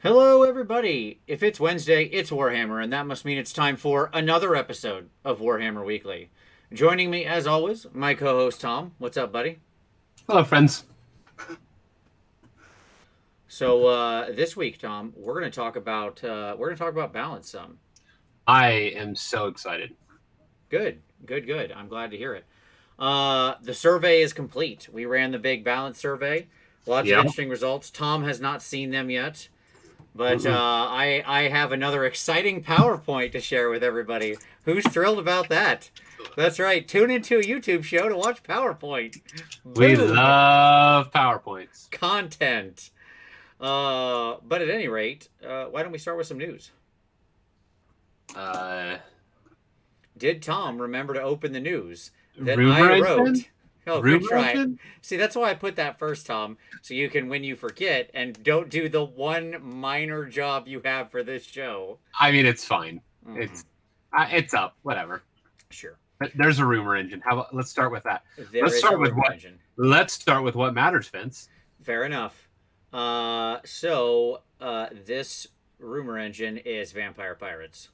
Hello, everybody! If it's Wednesday, it's Warhammer, and that must mean it's time for another episode of Warhammer Weekly. Joining me, as always, my co-host Tom. What's up, buddy? Hello, friends. So this week, Tom, we're gonna talk about balance some. I am so excited. Good, good, good. I'm glad to hear it. The survey is complete. We ran the big balance survey. Lots of Yeah. interesting results. Tom has not seen them yet. But Mm-mm. I have another exciting PowerPoint to share with everybody. Who's thrilled about that? That's right. Tune into a YouTube show to watch PowerPoint. We Boom! love PowerPoints. Content. But at any rate, why don't we start with some news? Uh, Did Tom remember to open the news that Rumor I engine? wrote? Oh, good Rumor try. engine? See, that's why I put that first, Tom, so you can, when you forget, and don't do the one minor job you have for this show. I mean, it's fine. Mhm. It's up. Whatever. Sure. But there's a rumor engine. How about let's start with that. There Let's is start a with rumor what. engine. Let's start with what matters, Vince. Fair enough. This rumor engine is vampire pirates.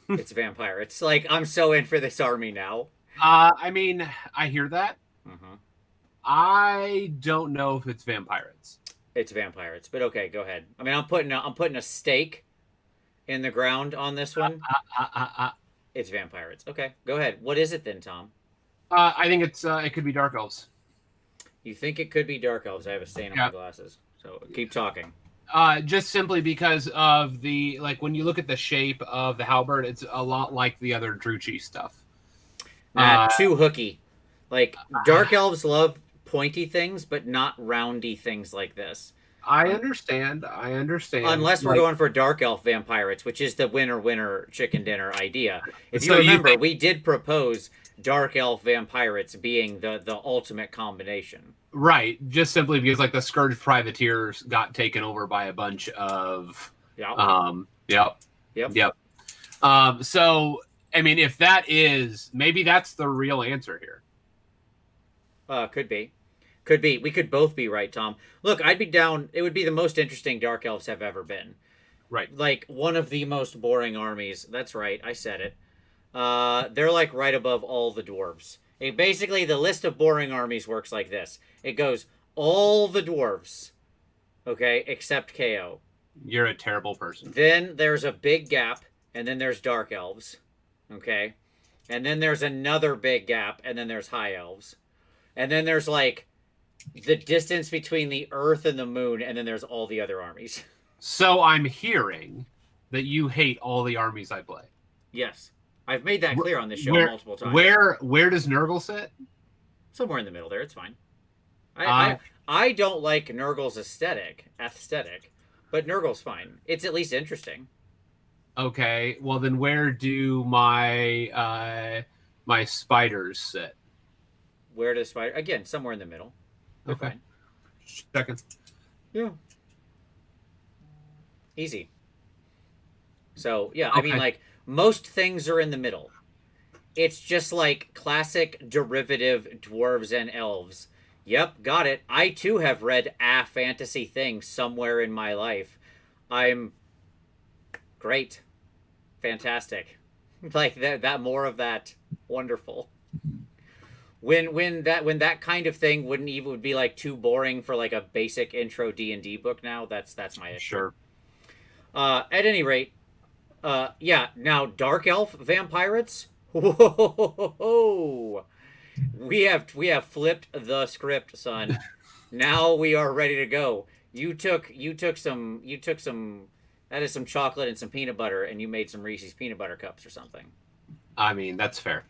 It's vampire. It's like I'm so in for this army now. I mean, I hear that. Mm-hmm. I don't know if it's vampires. It's vampires, but okay, go ahead. I mean, I'm putting a stake in the ground on this one. Uh, uh, uh, It's vampires. Okay, go ahead. What is it then, Tom? I think it could be dark elves. You think it could be dark elves? I have a stain on Yeah. my glasses. So keep talking. Just simply because of the when you look at the shape of the halberd, it's a lot like the other Druchii stuff. Too hooky. Like dark elves love pointy things, but not roundy things like this. I understand. Unless we're going for dark elf vampirates, which is the winner winner chicken dinner idea. If you remember, we did propose dark elf vampirates being the ultimate combination. Right, just simply because the Scourge privateers got taken over by a bunch of Yep. So I mean, if that is, maybe that's the real answer here. Could be. Could be. We could both be right, Tom. Look, I'd be down. It would be the most interesting dark elves have ever been. Right. Like one of the most boring armies. That's right. I said it. They're like right above all the dwarves. Basically, the list of boring armies works like this. It goes all the dwarves, okay, except KO. You're a terrible person. Then there's a big gap, and then there's dark elves, okay? And then there's another big gap, and then there's high elves. And then there's like the distance between the earth and the moon, and then there's all the other armies. So I'm hearing that you hate all the armies I play. Yes. I've made that clear on this show multiple times. Where does Nurgle sit? Somewhere in the middle there. It's fine. I don't like Nurgle's aesthetic, but Nurgle's fine. It's at least interesting. Okay, well then where do my my spiders sit? Where does spider? Again, somewhere in the middle. They're Okay. fine. Second. Yeah. Easy. So yeah, Okay. I mean, like most things are in the middle. It's just like classic derivative dwarves and elves. Yep, got it. I too have read a fantasy thing somewhere in my life. I'm great. Fantastic. Like that more of that. Wonderful. When that kind of thing would be like too boring for like a basic intro D&D book now. That's my issue. Sure. At any rate, yeah, now dark elf vampirates. Whoa. We have flipped the script, son. Now we are ready to go. You took some that is some chocolate and some peanut butter, and you made some Reese's peanut butter cups or something. I mean, that's fair.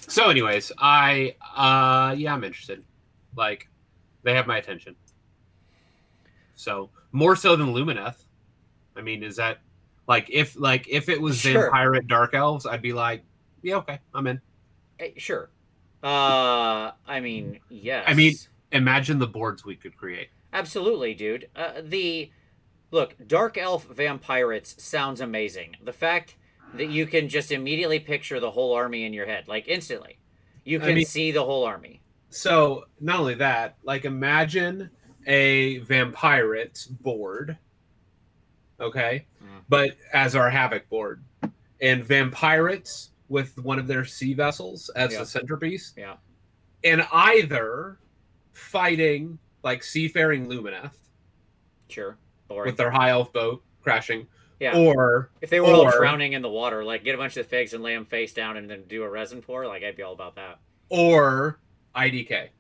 So anyways, I'm interested. They have my attention. So more so than Lumineth. I mean, is that if it was Sure. vampire dark elves, I'd be like, yeah, okay, I'm in. Sure. I mean, yes. I mean, imagine the boards we could create. Absolutely, dude. Look, dark elf vampirates sounds amazing. The fact that you can just immediately picture the whole army in your head, like instantly. You can see the whole army. So not only that, imagine a vampirates board okay, Mm. but as our Havoc board, and Vampirates with one of their sea vessels as the Yeah. centerpiece, Yeah. and either fighting like seafaring Lumineth Sure. Boring. with their high elf boat crashing, Yeah. or If they were all or drowning in the water, like get a bunch of figs and lay them face down and then do a resin pour, like I'd be all about that. or IDK,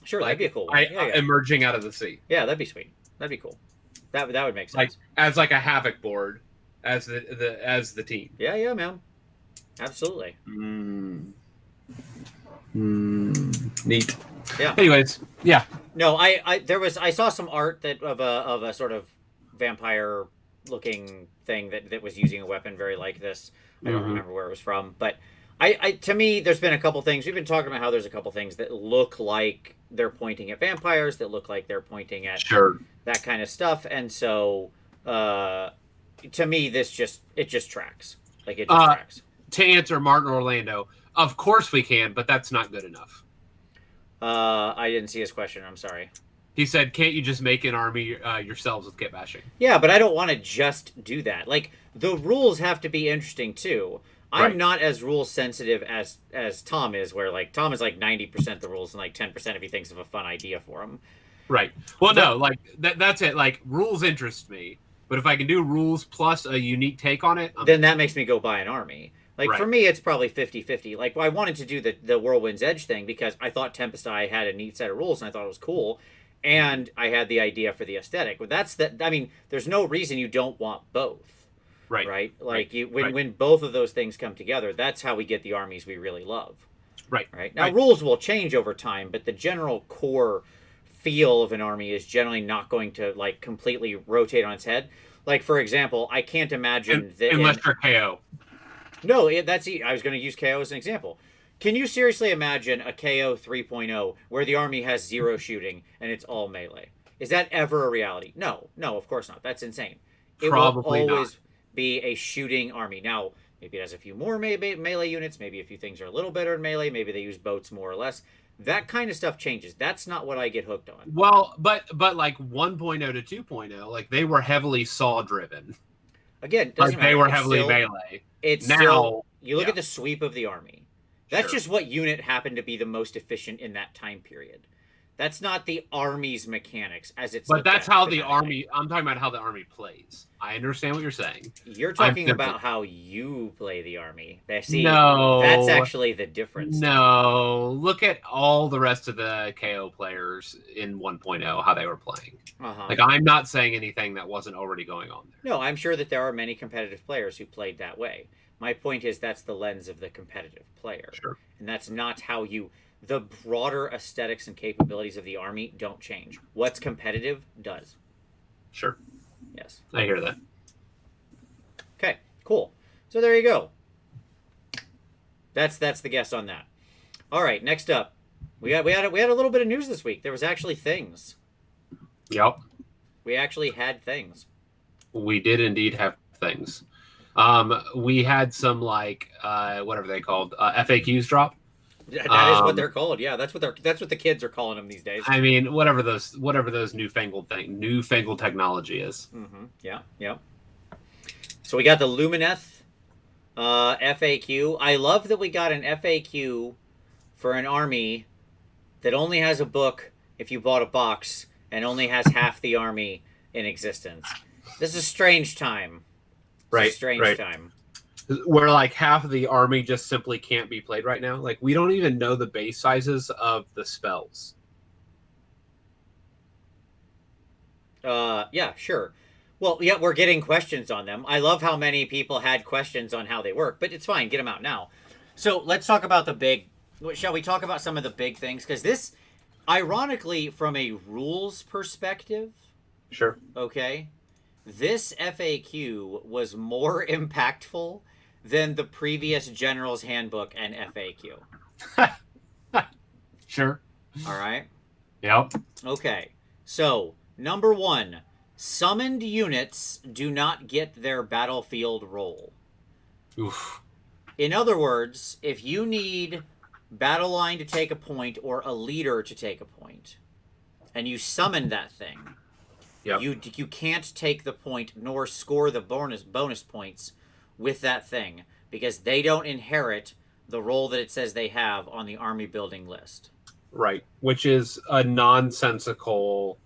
Sure, that'd like be a cool one. Yeah, yeah. emerging out of the sea, Yeah, that'd be sweet. That'd be cool. That would make like sense. as like a Havoc board as the team. Yeah, yeah, man. Absolutely. Neat. Yeah. Anyways, yeah. No, I saw some art that of a sort of vampire looking thing that was using a weapon very like this. I don't remember where it was from, but I to me there's been a couple things. We've been talking about how there's a couple things that look like they're pointing at vampires, that look like they're pointing at Sure. that kind of stuff, and so to me it just tracks. Like it just tracks. To answer Martin Orlando, of course we can, but that's not good enough. I didn't see his question. I'm sorry. He said, "Can't you just make an army yourselves with kit bashing?" Yeah, but I don't want to just do that. Like the rules have to be interesting too. I'm Right. not as rule sensitive as Tom is, where like Tom is like 90% the rules and like 10% if he thinks of a fun idea for him. Right. Well, no, like that's it. Like rules interest me, but if I can do rules plus a unique take on it, Then that makes me go buy an army. Like Right. for me, it's probably 50-50. Like I wanted to do the Whirlwind's Edge thing because I thought Tempest Eye had a neat set of rules and I thought it was cool, and I had the idea for the aesthetic. But that's that. I mean, there's no reason you don't want both. right. Right? Like Right. you when Right. when both of those things come together, that's how we get the armies we really love. Right. Right? Now Right. rules will change over time, but the general core feel of an army is generally not going to like completely rotate on its head. Like for example, I can't imagine that Unless you're KO. no, that's I was going to use KO as an example. Can you seriously imagine a KO 3.0 where the army has zero shooting and it's all melee? Is that ever a reality? No, no, of course not. That's insane. It Probably will not. always be a shooting army. Now, maybe it has a few more melee units. Maybe a few things are a little better in melee. Maybe they use boats more or less. That kind of stuff changes. That's not what I get hooked on. Well, but like 1.0 to 2.0, like they were heavily saw driven. Again, Like doesn't they matter. were It's heavily still, melee. it's Now, still, you look yeah. at the sweep of the army. That's Sure. just what unit happened to be the most efficient in that time period. That's not the army's mechanics as it's. But looked that's at how the thematically. army. I'm talking about how the army plays. I understand what you're saying. You're I'm talking different. about how you play the army. See, No, that's actually the difference. No, look at all the rest of the KO players in 1.0, how they were playing. Uh-huh. Like, I'm not saying anything that wasn't already going on there. No, I'm sure that there are many competitive players who played that way. My point is that's the lens of the competitive player. Sure. And that's not how you. The broader aesthetics and capabilities of the army don't change. What's competitive does. Sure. Yes. I hear that. Okay, cool. So there you go. That's the guess on that. All right, next up. We had a little bit of news this week. There was actually things. Yep. We actually had things. We did indeed have things. We had some, like, what are they called? FAQs drop. That is what they're called. Yeah, that's what the kids are calling them these days. I mean, whatever those newfangled technology is. Mm-hmm. Yeah, yeah. So we got the Lumineth FAQ. I love that we got an FAQ for an army that only has a book if you bought a box and only has half the army in existence. This is a strange time. Right. Strange time. Where like half of the army just simply can't be played right now. Like we don't even know the base sizes of the spells. Yeah, sure. Well, yeah, we're getting questions on them. I love how many people had questions on how they work, but it's fine. Get them out now. So let's talk about the big. Shall we talk about some of the big things? Because this, ironically, from a rules perspective, Sure. okay, this FAQ was more impactful than the previous General's Handbook and FAQ. Sure. All right? Yep. Okay. So, number 1, summoned units do not get their battlefield role. Oof. In other words, if you need battle line to take a point or a leader to take a point, and you summon that thing, Yep. You can't take the point nor score the bonus points with that thing because they don't inherit the role that it says they have on the army building list. Right, which is a nonsensical.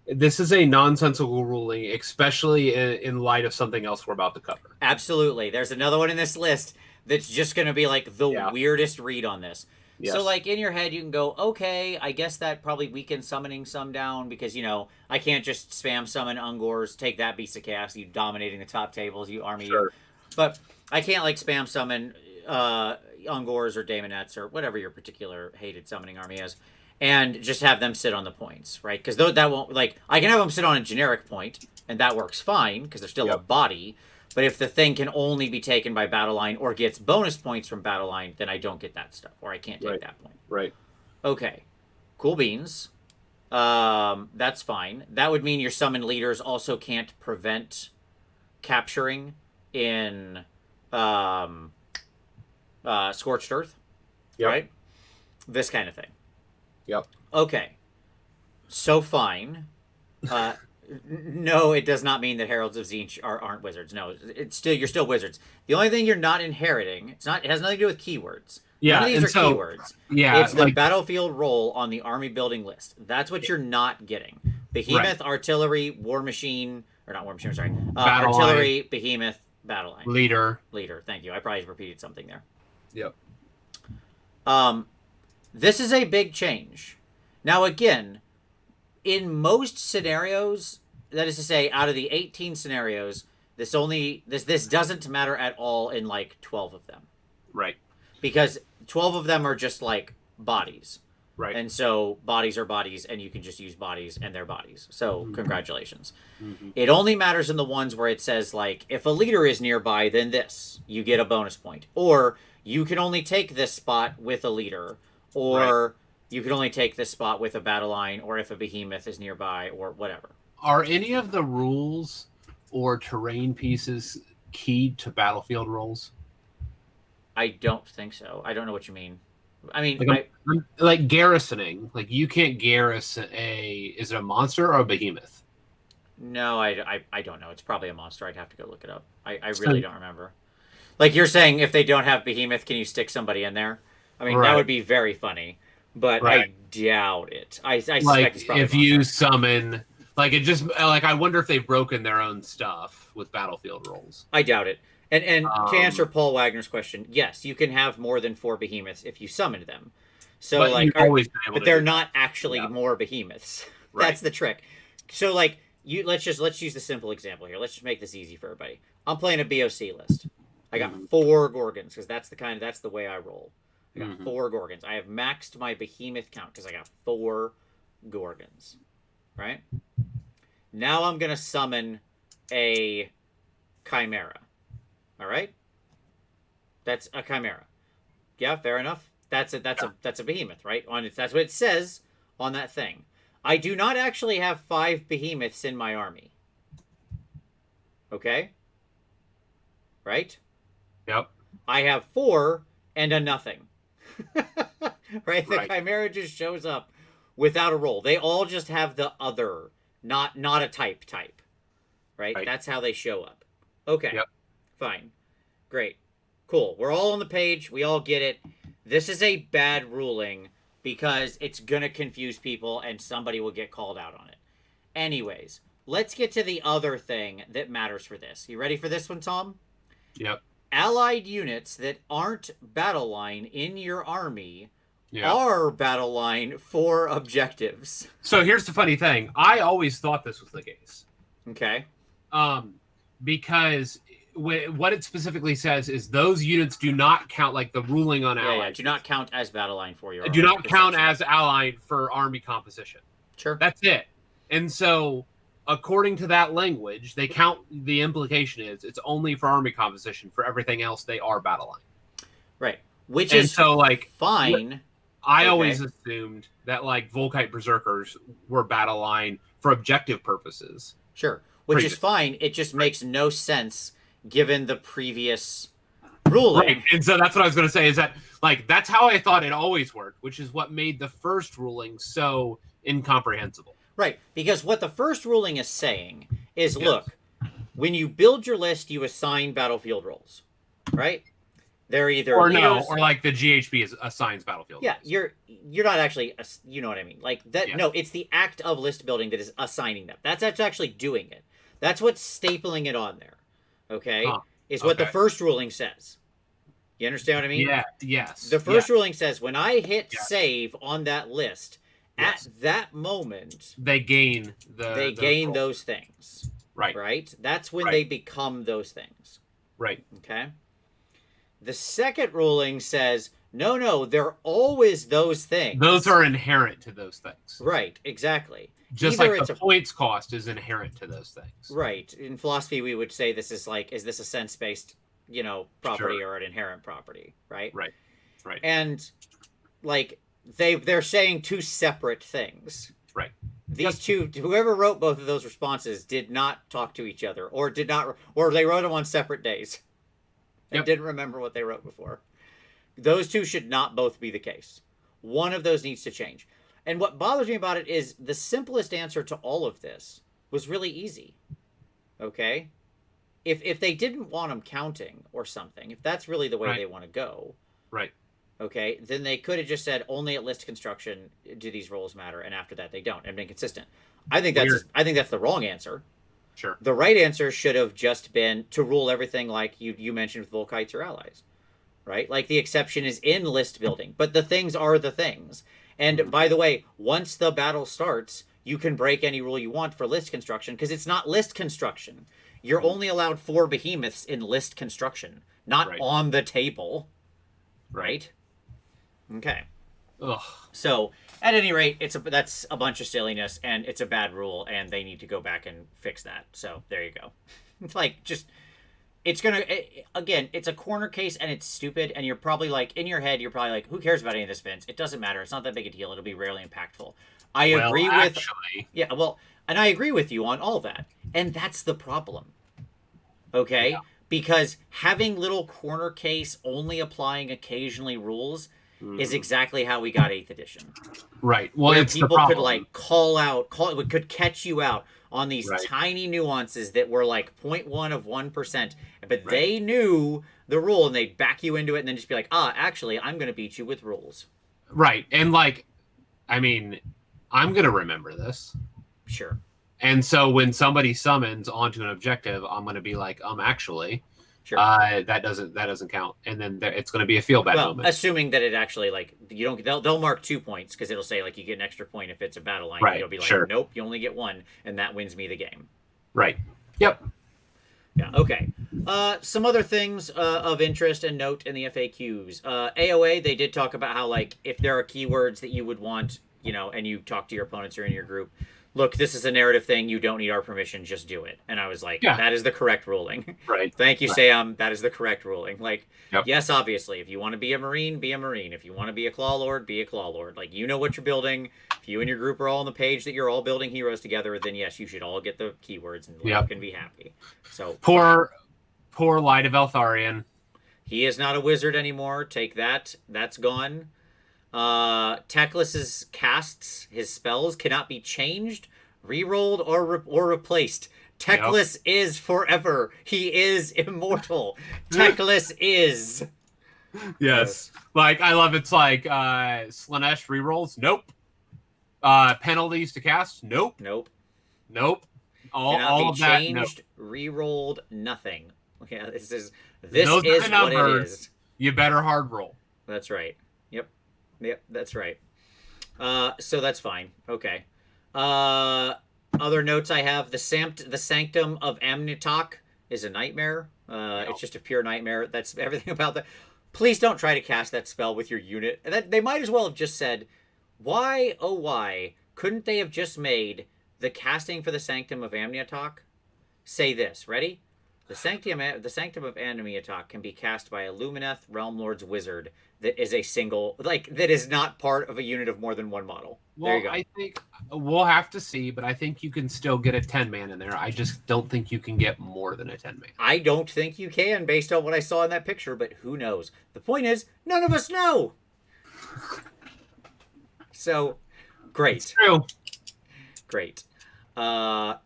This is a nonsensical ruling, especially in light of something else we're about to cover. Absolutely. There's another one in this list that's just going to be like the weirdest read on this. Yes. So, like, in your head, you can go, okay, I guess that probably weakens summoning some down because, you know, I can't just spam summon Ungors, take that beast of chaos, you dominating the top tables, you army. Sure. But I can't, like, spam summon Ungors or Daemonettes or whatever your particular hated summoning army is and just have them sit on the points, right? Because that won't, like, I can have them sit on a generic point, and that works fine because they're still a body. But if the thing can only be taken by battle line or gets bonus points from battle line, then I don't get that stuff, or I can't take that point. Right. Okay. Cool beans. That's fine. That would mean your summon leaders also can't prevent capturing in Scorched Earth. Yep. Right? This kind of thing. Yep. Okay. So fine. No, it does not mean that Heralds of Tzeentch aren't wizards. No, you're still wizards. The only thing you're not inheriting, it has nothing to do with keywords. Yeah, none of these are keywords. Yeah, it's the battlefield role on the army building list. That's what you're not getting. Behemoth, artillery, war machine, or not war machine. Sorry, artillery, line. Behemoth, battle line, leader. Thank you. I probably repeated something there. Yep. This is a big change. Now, again, in most scenarios, that is to say, out of the 18 scenarios, this doesn't matter at all in like 12 of them. Right. Because 12 of them are just like bodies. Right. And so bodies are bodies, and you can just use bodies, and they're bodies. So congratulations. Mm-hmm. It only matters in the ones where it says, like, if a leader is nearby, then this. You get a bonus point. Or you can only take this spot with a leader. Or you can only take this spot with a battle line, or if a behemoth is nearby, or whatever. Are any of the rules or terrain pieces keyed to battlefield roles? I don't think so. I don't know what you mean. I mean, like garrisoning. Like you can't garrison is it a monster or a behemoth? No, I don't know. It's probably a monster. I'd have to go look it up. I really don't remember. Like you're saying, if they don't have behemoth, can you stick somebody in there? I mean, that would be very funny, but I doubt it. I suspect it's probably if you summon, like it just like I wonder if they've broken their own stuff with battlefield roles. I doubt it. And to answer Paul Wagner's question, yes, you can have more than 4 behemoths if you summoned them. So but they're not actually more behemoths. Right. That's the trick. So like let's use the simple example here. Let's just make this easy for everybody. I'm playing a BOC list. I got 4 Gorgons because that's the way I roll. I got 4 Gorgons. I have maxed my behemoth count because I got 4 Gorgons. Right? Now I'm gonna summon a Chimera. All right, that's a Chimera. Yeah, fair enough. That's a behemoth, right? That's what it says on that thing. I do not actually have 5 behemoths in my army. Okay, right? Yep. I have 4 and a nothing. Right? The Chimera just shows up without a roll. They all just have the other, not a type. Right? That's how they show up. Okay. Yep. Fine. Great. Cool. We're all on the page. We all get it. This is a bad ruling because it's going to confuse people and somebody will get called out on it. Anyways, let's get to the other thing that matters for this. You ready for this one, Tom? Yep. Allied units that aren't battle line in your army are battle line for objectives. So here's the funny thing. I always thought this was the case. Okay. Because what it specifically says is those units do not count, like the ruling on allied. Do not count as battle line for your army. Do not count as allied for army composition. Sure. That's it. And so, according to that language, they count, the implication is it's only for army composition. For everything else, they are battle line. Which is so, like, fine. I always assumed that, like, Volkite Berserkers were battle line for objective purposes. Sure. Which is fine. It just makes no sense given the previous ruling. Right. And so that's what I was going to say is that, like, that's how I thought it always worked, which is what made the first ruling so incomprehensible. Right, because what the first ruling is saying is, Yes. look, when you build your list, you assign battlefield roles, right? They're either Or leaders, no, or like the GHB assigns battlefield. yeah, roles. you're not actually, you know what I mean, like that. Yes. No, it's the act of list building that is assigning them. That's actually doing it. That's what's stapling it on there. Okay, Huh. is what the Okay. first ruling says. You understand what I mean? Yeah. Yes. The first yes. ruling says when I hit Yes. save on that list, Yes. at that moment They gain they those gain roles. those things. Right. Right? That's when Right. they become those things. Right. Okay? The second ruling says, no, they're always those things. Those are inherent to those things. Right, exactly. Just Either like it's the points cost is inherent to those things. Right. In philosophy, we would say this is like, is this a sense-based, property or an inherent property, right? Right. Right. And like they're saying two separate things. Right. These two, whoever wrote both of those responses did not talk to each other, or they wrote them on separate days and didn't remember what they wrote before. Those two should not both be the case. One of those needs to change. And what bothers me about it is the simplest answer to all of this was really easy. Okay? If they didn't want them counting or something, if that's really the way they want to go, right? Okay, then they could have just said only at list construction do these roles matter, and after that they don't, and been consistent. I think that's the wrong answer. Sure. The right answer should have just been to rule everything like you mentioned with Volkites or allies, right? Like the exception is in list building, but the things are the things. And by the way, once the battle starts, you can break any rule you want for list construction because it's not list construction. You're only allowed 4 behemoths in list construction, not on the table. Right? Okay. Ugh. So, at any rate, that's a bunch of silliness, and it's a bad rule, and they need to go back and fix that. So, there you go. It's like, again, it's a corner case, and it's stupid, and you're probably like, in your head, you're probably like, who cares about any of this, Vince? It doesn't matter. It's not that big a deal. It'll be rarely impactful. And I agree with you on all that. And that's the problem. Okay? Yeah. Because having little corner case only applying occasionally rules is exactly how we got 8th edition. Right. Well, where it's people the problem. could could catch you out on these tiny nuances that were like 0.1 of 1%, but they knew the rule and they'd back you into it and then just be like, actually, I'm going to beat you with rules. Right. And like, I mean, I'm going to remember this. Sure. And so when somebody summons onto an objective, I'm going to be like, actually, sure. that doesn't count. And then it's going to be a feel bad moment. Assuming that it actually they'll mark 2 points because it'll say like you get an extra point if it's a battle line. Right. You'll be like, nope, you only get 1, and that wins me the game. Right. Yep. Yeah. Okay. Some other things of interest and note in the FAQs. AOA, they did talk about how like if there are keywords that you would want, and you talk to your opponents or in your group. Look, this is a narrative thing. You don't need our permission. Just do it. And I was like, that is the correct ruling. Right. Thank you, Sam. That is the correct ruling. Like, yes, obviously, if you want to be a Marine, be a Marine. If you want to be a Claw Lord, be a Claw Lord. Like, you know what you're building. If you and your group are all on the page that you're all building heroes together, then yes, you should all get the keywords and you can be happy. So poor Light of Eltharion. He is not a wizard anymore. Take that. That's gone. Teclis's casts, his spells cannot be changed, re-rolled, or replaced. Teclis is forever. He is immortal. Teclis is. Yes. Like, I love it's like Slanesh re-rolls. Nope. Penalties to cast. Nope. All of that. Changed, re-rolled, nothing. Yeah, this is what it is. You better hard roll. That's right. Yep, that's right. So that's fine. Okay. Other notes I have: the Sanctum of Amnitok is a nightmare. It's just a pure nightmare. That's everything about that. Please don't try to cast that spell with your unit. They might as well have just said, why, oh why, couldn't they have just made the casting for the Sanctum of Amnitok say this? Ready? The Sanctum of Amnitok can be cast by a Lumineth Realm Lord's Wizard that is a single, that is not part of a unit of more than 1 model. Well, there you go. I think we'll have to see, but I think you can still get a 10-man in there. I just don't think you can get more than a 10-man. I don't think you can based on what I saw in that picture, but who knows? The point is, none of us know. So, great. It's true. Great. And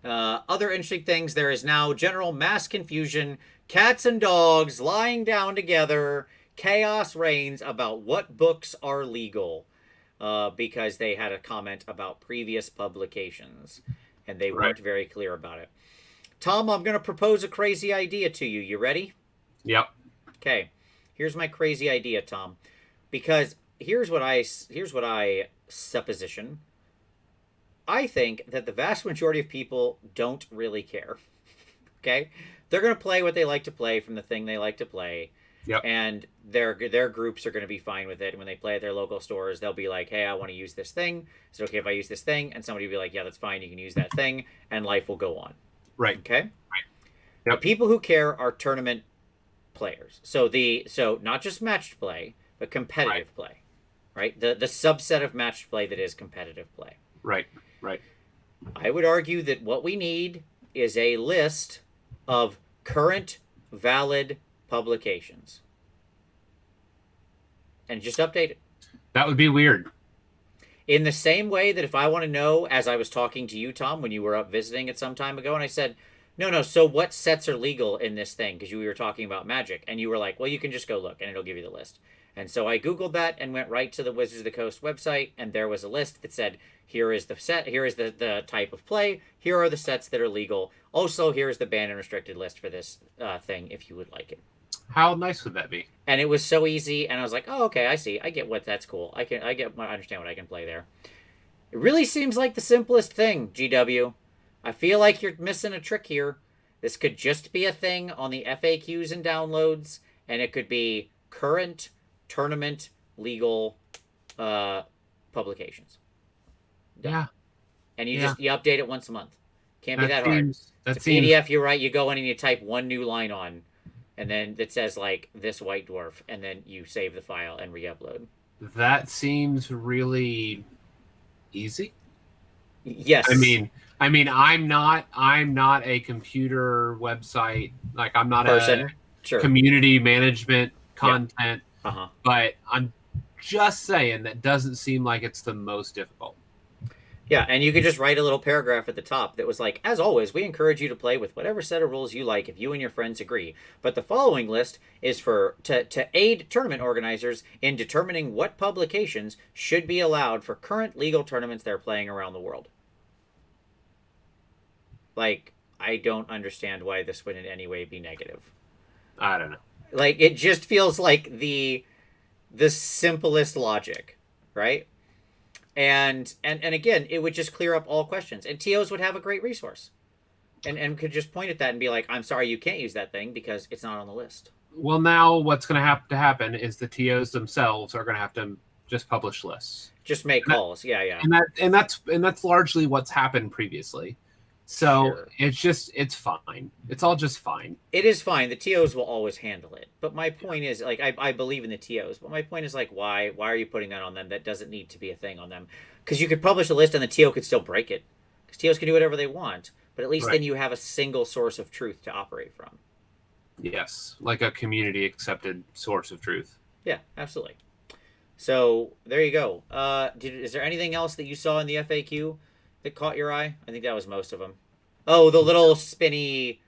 other interesting things. There is now general mass confusion. Cats and dogs lying down together. Chaos reigns about what books are legal. Because they had a comment about previous publications, and they Right. weren't very clear about it. Tom, I'm going to propose a crazy idea to you. You ready? Yep. Okay. Here's my crazy idea, Tom. Because here's what I supposition. I think that the vast majority of people don't really care. Okay? They're going to play what they like to play from the thing they like to play. Yep. And their groups are going to be fine with it. And when they play at their local stores, they'll be like, "Hey, I want to use this thing. Is it okay if I use this thing?" And somebody will be like, "Yeah, that's fine. You can use that thing," and life will go on. Right. Okay. Right. The Yep. people who care are tournament players. So not just matched play, but competitive play. Right. The subset of matched play that is competitive play. Right. Right. I would argue that what we need is a list of current valid publications. And just update it. That would be weird. In the same way that if I want to know, as I was talking to you, Tom, when you were up visiting it some time ago, and I said, no, so what sets are legal in this thing? Because we were talking about Magic. And you were like, well, you can just go look, and it'll give you the list. And so I Googled that and went right to the Wizards of the Coast website, and there was a list that said, here is the set, here is the type of play, here are the sets that are legal. Also, here's the banned and restricted list for this thing, if you would like it. How nice would that be? And it was so easy, and I was like, oh, okay, I see. I get what that's cool. I understand what I can play there. It really seems like the simplest thing, GW. I feel like you're missing a trick here. This could just be a thing on the FAQs and downloads, and it could be current tournament legal publications. Done. Yeah. And you update it once a month. Can't be that hard. It's a seems PDF, you write, you go in and you type one new line on, and then it says like this white dwarf, and then you save the file and re-upload. that seems really easy. Yes. I mean, I'm not a computer website, like I'm not person. a Sure. community management content, Uh-huh. but I'm just saying that doesn't seem like it's the most difficult. Yeah, and you could just write a little paragraph at the top that was like, as always, we encourage you to play with whatever set of rules you like if you and your friends agree. But the following list is to aid tournament organizers in determining what publications should be allowed for current legal tournaments they're playing around the world. Like, I don't understand why this would in any way be negative. I don't know. Like, it just feels like the simplest logic, right? And again, it would just clear up all questions, and TOs would have a great resource, and could just point at that and be like, "I'm sorry, you can't use that thing because it's not on the list." Well, now what's going to have to happen is the TOs themselves are going to have to just publish lists. Just make calls, yeah. And that's largely what's happened previously. So Sure. it's fine. It's all just fine. It is fine. The TOs will always handle it. But my point is, like, I believe in the TOs. But my point is, like, why are you putting that on them? That doesn't need to be a thing on them. Because you could publish a list and the TO could still break it. Because TOs can do whatever they want. But at least then you have a single source of truth to operate from. Yes, like a community accepted source of truth. Yeah, absolutely. So there you go. Is there anything else that you saw in the FAQ that caught your eye? I think that was most of them. Oh, the little spinny,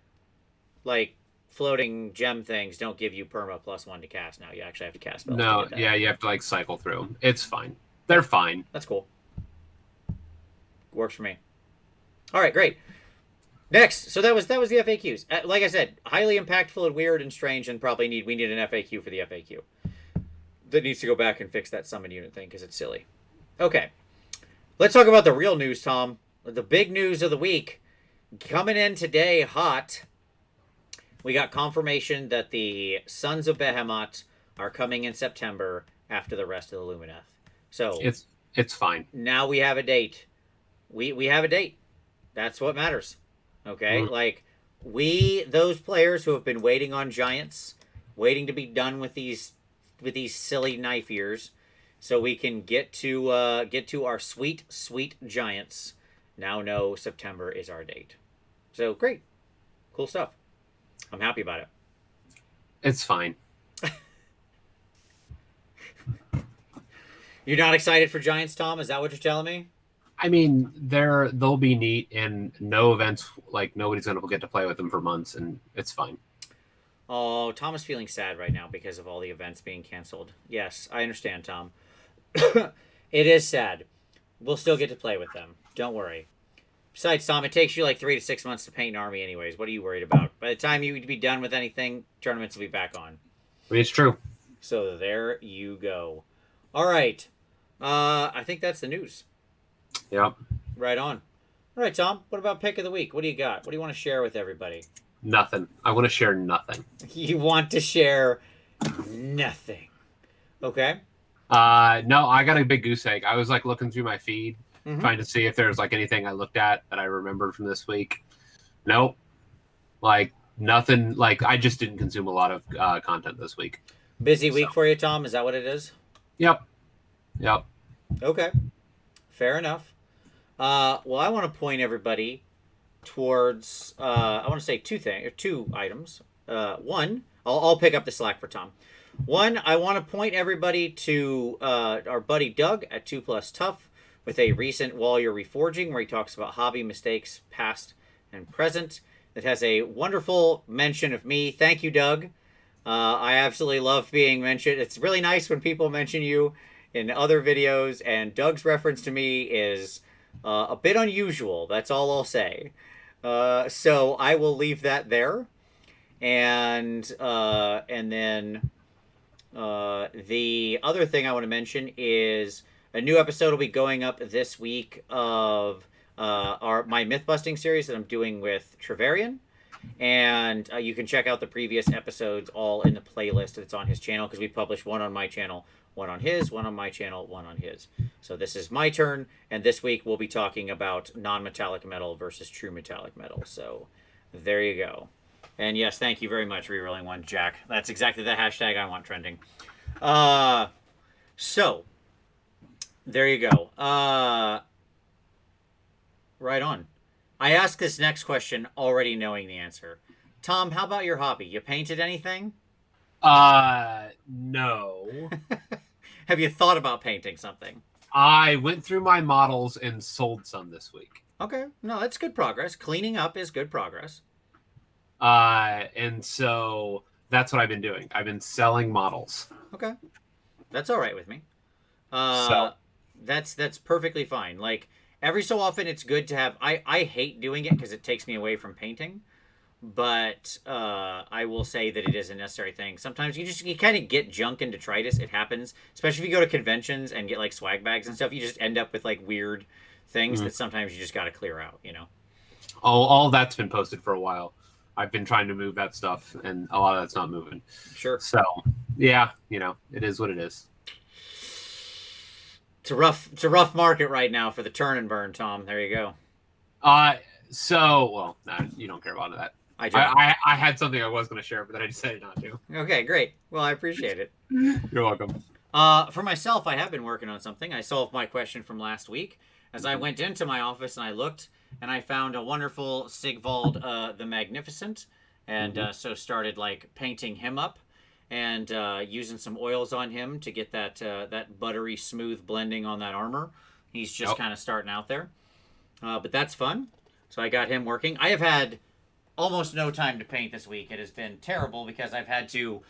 like, floating gem things don't give you perma +1 to cast now. You actually have to cast spells. No, to get that. yeah, you have to like cycle through them. It's fine. They're fine. That's cool. Works for me. All right, great. Next, so that was the FAQs. Like I said, highly impactful and weird and strange, and probably we need an FAQ for the FAQ. That needs to go back and fix that summon unit thing because it's silly. Okay, let's talk about the real news, Tom. The big news of the week. Coming in today hot, we got confirmation that the Sons of Behemat are coming in September after the rest of the Lumineth. So it's fine. Now we have a date. We have a date. That's what matters. Okay? Like, those players who have been waiting on Giants, waiting to be done with these silly knife ears, so we can get to our sweet Giants, now know September is our date. So great. Cool stuff. I'm happy about it. It's fine. You're not excited for Giants, Tom? Is that what you're telling me? I mean, they'll be neat, and no events, like nobody's gonna get to play with them for months, and it's fine. Oh, Tom is feeling sad right now because of all the events being canceled. Yes, I understand, Tom. It is sad. We'll still get to play with them. Don't worry. Besides, Tom, it takes you like 3 to 6 months to paint an army, anyways. What are you worried about? By the time you'd be done with anything, tournaments will be back on. I mean, it's true. So there you go. All right. I think that's the news. Yep. Right on. All right, Tom. What about pick of the week? What do you got? What do you want to share with everybody? Nothing. I want to share nothing. You want to share nothing. Okay. No, I got a big goose egg. I was like looking through my feed, trying to see if there's like anything I looked at that I remembered from this week. Nope. Like nothing. Like I just didn't consume a lot of content this week. Busy week for you, Tom? Is that what it is? Yep. Yep. Okay. Fair enough. Well, I want to point everybody towards. I want to say two items. One, I'll pick up the slack for Tom. One, I want to point everybody to our buddy Doug at 2 Plus Tough with a recent While You're Reforging where he talks about hobby mistakes, past and present. It has a wonderful mention of me. Thank you, Doug. I absolutely love being mentioned. It's really nice when people mention you in other videos, and Doug's reference to me is a bit unusual. That's all I'll say. So I will leave that there, and then the other thing I want to mention is a new episode will be going up this week of my myth busting series that I'm doing with Treverian. And you can check out the previous episodes all in the playlist that's on his channel because we published one on my channel, one on his, one on my channel, one on his. So this is my turn, and this week we'll be talking about non-metallic metal versus true metallic metal. So there you go. And yes, thank you very much, Rerolling One Jack. That's exactly the hashtag I want trending. So there you go. Right on. I asked this next question already knowing the answer. Tom, how about your hobby? You painted anything? No. Have you thought about painting something? I went through my models and sold some this week. Okay. No, that's good progress. Cleaning up is good progress. And so that's what I've been doing. I've been selling models. Okay. That's all right with me. So That's perfectly fine. Like, every so often it's good to have... I hate doing it because it takes me away from painting. But I will say that it is a necessary thing. Sometimes you kind of get junk and detritus. It happens. Especially if you go to conventions and get like swag bags and stuff. You just end up with like weird things that sometimes you just got to clear out, you know? All that's been posted for a while. I've been trying to move that stuff, and a lot of that's not moving. Sure. So, yeah, it is what it is. It's a rough market right now for the turn and burn, Tom. There you go. Well, nah, you don't care about that. I don't. I had something I was going to share, but then I decided not to. Okay, great. Well, I appreciate it. You're welcome. For myself, I have been working on something. I solved my question from last week as I went into my office and I looked and I found a wonderful Sigvald the Magnificent, and so started like painting him up and using some oils on him to get that buttery smooth blending on that armor. He's just kind of starting out there, but that's fun. So I got him working. I have had almost no time to paint this week. It has been terrible because I've had to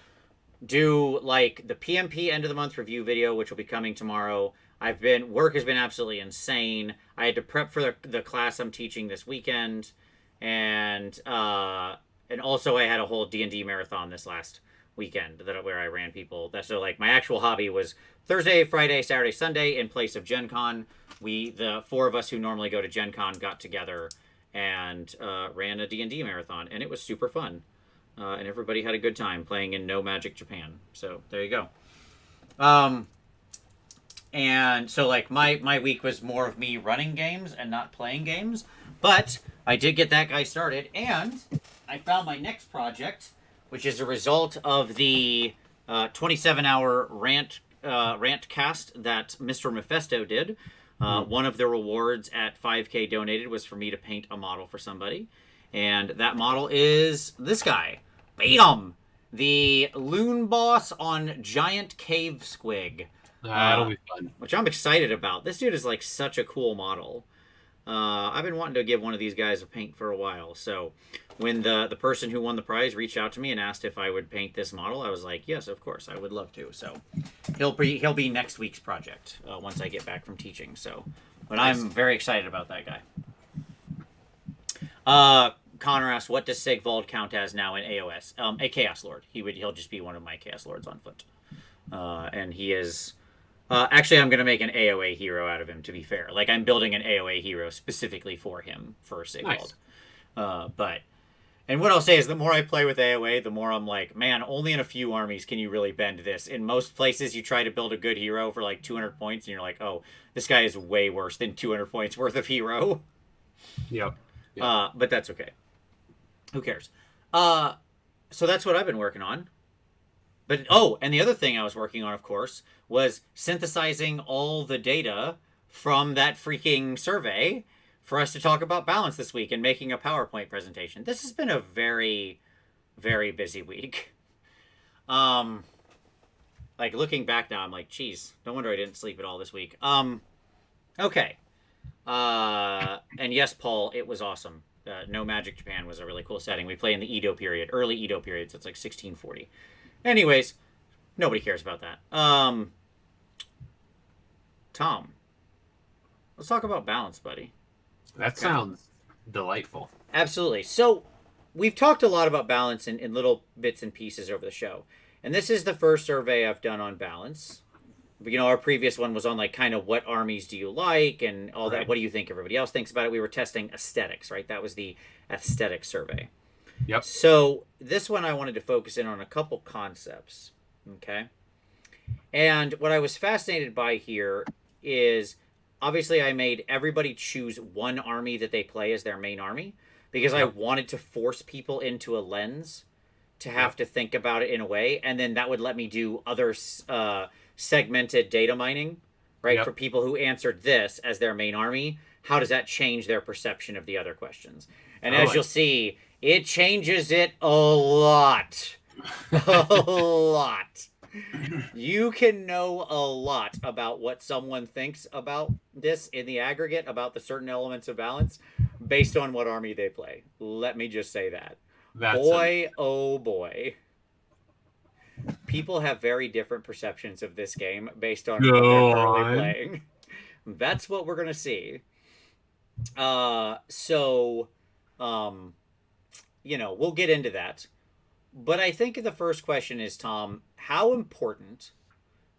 do like the PMP end of the month review video, which will be coming tomorrow. Work has been absolutely insane. I had to prep for the class I'm teaching this weekend, and also I had a whole D&D marathon this last weekend where I ran people. So like my actual hobby was Thursday, Friday, Saturday, Sunday in place of Gen Con. The four of us who normally go to Gen Con got together and ran a D&D marathon, and it was super fun. And everybody had a good time playing in No Magic Japan. So there you go. And so like my week was more of me running games and not playing games, but I did get that guy started, and I found my next project, which is a result of the 27-hour rant cast that Mr. Mephisto did. One of the rewards at 5K donated was for me to paint a model for somebody. And that model is this guy. Bam! The Loon Boss on Giant Cave Squig. That'll be fun. which I'm excited about. This dude is like such a cool model. I've been wanting to give one of these guys a paint for a while. So when the person who won the prize reached out to me and asked if I would paint this model, I was like, yes, of course, I would love to. So he'll be next week's project once I get back from teaching. So, but I'm very excited about that guy. Connor asked, what does Sigvald count as now in AoS? A Chaos Lord. He'll just be one of my Chaos Lords on foot. And he is... actually, I'm going to make an AoA hero out of him, to be fair. Like, I'm building an AoA hero specifically for him, for Sigvald. Nice. And what I'll say is the more I play with AoA, the more I'm like, man, only in a few armies can you really bend this. In most places, you try to build a good hero for like 200 points, and you're like, oh, this guy is way worse than 200 points worth of hero. Yep. But that's okay. Who cares? So that's what I've been working on. But, and the other thing I was working on, of course, was synthesizing all the data from that freaking survey for us to talk about balance this week and making a PowerPoint presentation. This has been a very, very busy week. Like, looking back now, I'm like, geez, no wonder I didn't sleep at all this week. Okay. And yes, Paul, it was awesome. No Magic Japan was a really cool setting. We play in the Edo period, early Edo period, so it's like 1640. Anyways, nobody cares about that. Tom, let's talk about balance, buddy. That sounds delightful. Absolutely. So, we've talked a lot about balance in little bits and pieces over the show. And this is the first survey I've done on balance. You know, our previous one was on, like, kind of what armies do you like and all that. What do you think everybody else thinks about it? We were testing aesthetics, right? That was the aesthetic survey. Yep. So this one I wanted to focus in on a couple concepts, okay? And what I was fascinated by here is, obviously I made everybody choose one army that they play as their main army because I wanted to force people into a lens to have to think about it in a way, and then that would let me do other segmented data mining, right? For people who answered this as their main army, how does that change their perception of the other questions? And as you'll see, it changes it a lot. A lot. You can know a lot about what someone thinks about this in the aggregate, about the certain elements of balance, based on what army they play. Let me just say that. Oh boy. People have very different perceptions of this game based on what they're currently playing. That's what we're going to see. You know, we'll get into that. But I think the first question is, Tom, how important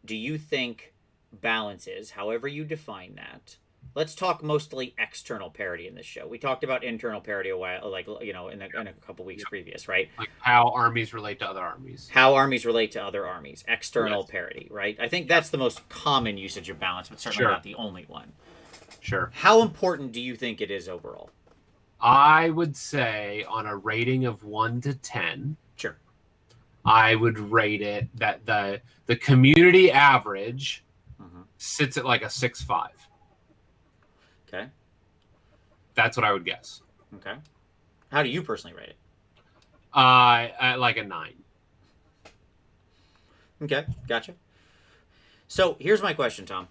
do you think balance is, however you define that? Let's talk mostly external parity in this show. We talked about internal parity a while, like, you know, in a couple weeks previous, right? Like how armies relate to other armies. How armies relate to other armies. External parity, right? I think that's the most common usage of balance, but certainly not the only one. Sure. How important do you think it is overall? I would say on a rating of 1 to 10, sure, I would rate it that the community average sits at like a 6.5. Okay. That's what I would guess. Okay. How do you personally rate it? At like a 9. Okay, gotcha. So here's my question, Tom.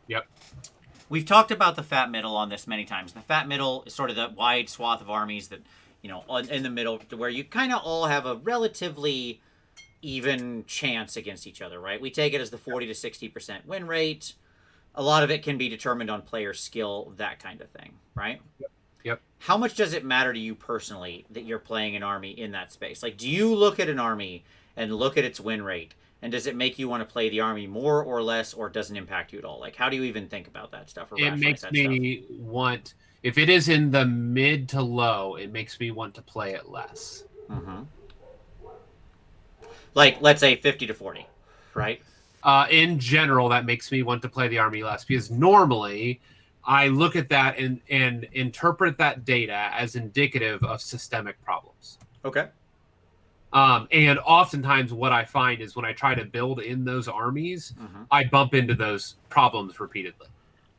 Yep. We've talked about the fat middle on this many times. The fat middle is sort of the wide swath of armies that, you know, in the middle, where you kind of all have a relatively even chance against each other, right? We take it as the 40 to 60% win rate. A lot of it can be determined on player skill, that kind of thing, right? Yep. How much does it matter to you personally that you're playing an army in that space? Like, do you look at an army and look at its win rate, and does it make you want to play the army more or less, or doesn't impact you at all? Like, how do you even think about that stuff? Or it makes me want, if it is in the mid to low, it makes me want to play it less. Mm-hmm. Like, let's say 50 to 40, right? In general, that makes me want to play the army less, because normally I look at that and interpret that data as indicative of systemic problems. Okay. And oftentimes what I find is when I try to build in those armies, I bump into those problems repeatedly.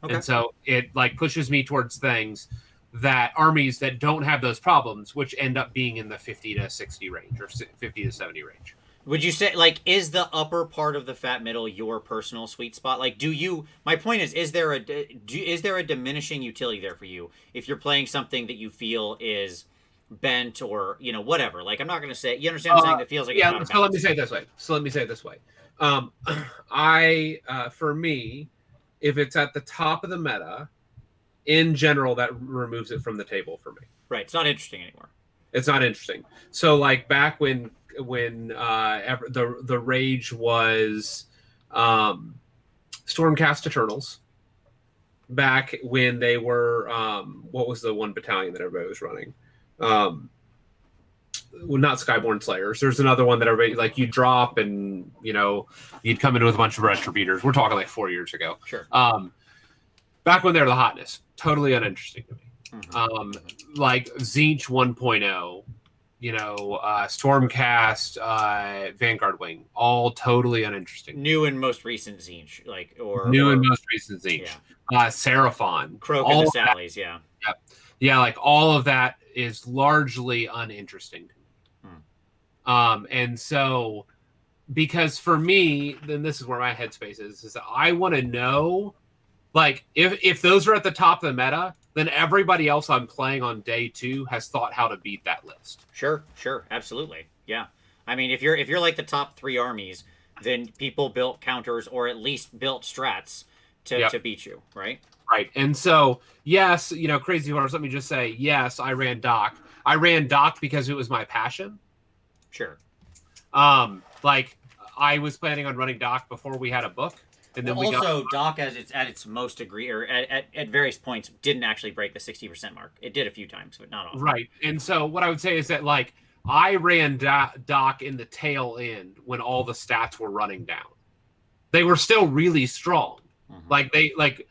Okay. And so it like pushes me towards things that armies that don't have those problems, which end up being in the 50 to 60 range or 50 to 70 range. Would you say, like, is the upper part of the fat middle your personal sweet spot? Like, do you? My point is there is there a diminishing utility there for you if you're playing something that you feel is bent or whatever? Like, I'm not gonna say, you understand what I'm saying, that feels like it's Yeah. out of So let me balance. say it this way. Um, I for me, if it's at the top of the meta, in general, that removes it from the table for me. Right, it's not interesting anymore. It's not interesting. So like back when the rage was Stormcast Eternals, back when they were what was the one battalion that everybody was running? Well, not Skyborn Slayers. There's another one that everybody like you drop and you'd come in with a bunch of retributors. We're talking like 4 years ago. Sure. Back when they're the hotness, totally uninteresting to me. Mm-hmm. Like Zinch 1.0, Stormcast, Vanguard Wing, all totally uninteresting. New and most recent Zinch, like and most recent Zinch, Seraphon, Croak and the Sallies, yeah. Yeah, like all of that is largely uninteresting to me. And so, because for me, then this is where my headspace is that I want to know, like, if those are at the top of the meta, then everybody else I'm playing on day 2 has thought how to beat that list. Sure, absolutely, yeah. I mean, if you're like the top 3 armies, then people built counters or at least built strats to beat you, right? Right. And so, yes, Crazy Horse, let me just say, yes, I ran Doc. I ran Doc because it was my passion. Sure. Like, I was planning on running Doc before we had a book. And then Doc, as it's at its most degree, or at various points, didn't actually break the 60% mark. It did a few times, but not often. Right. And so what I would say is that, like, I ran Doc in the tail end when all the stats were running down. They were still really strong. Mm-hmm.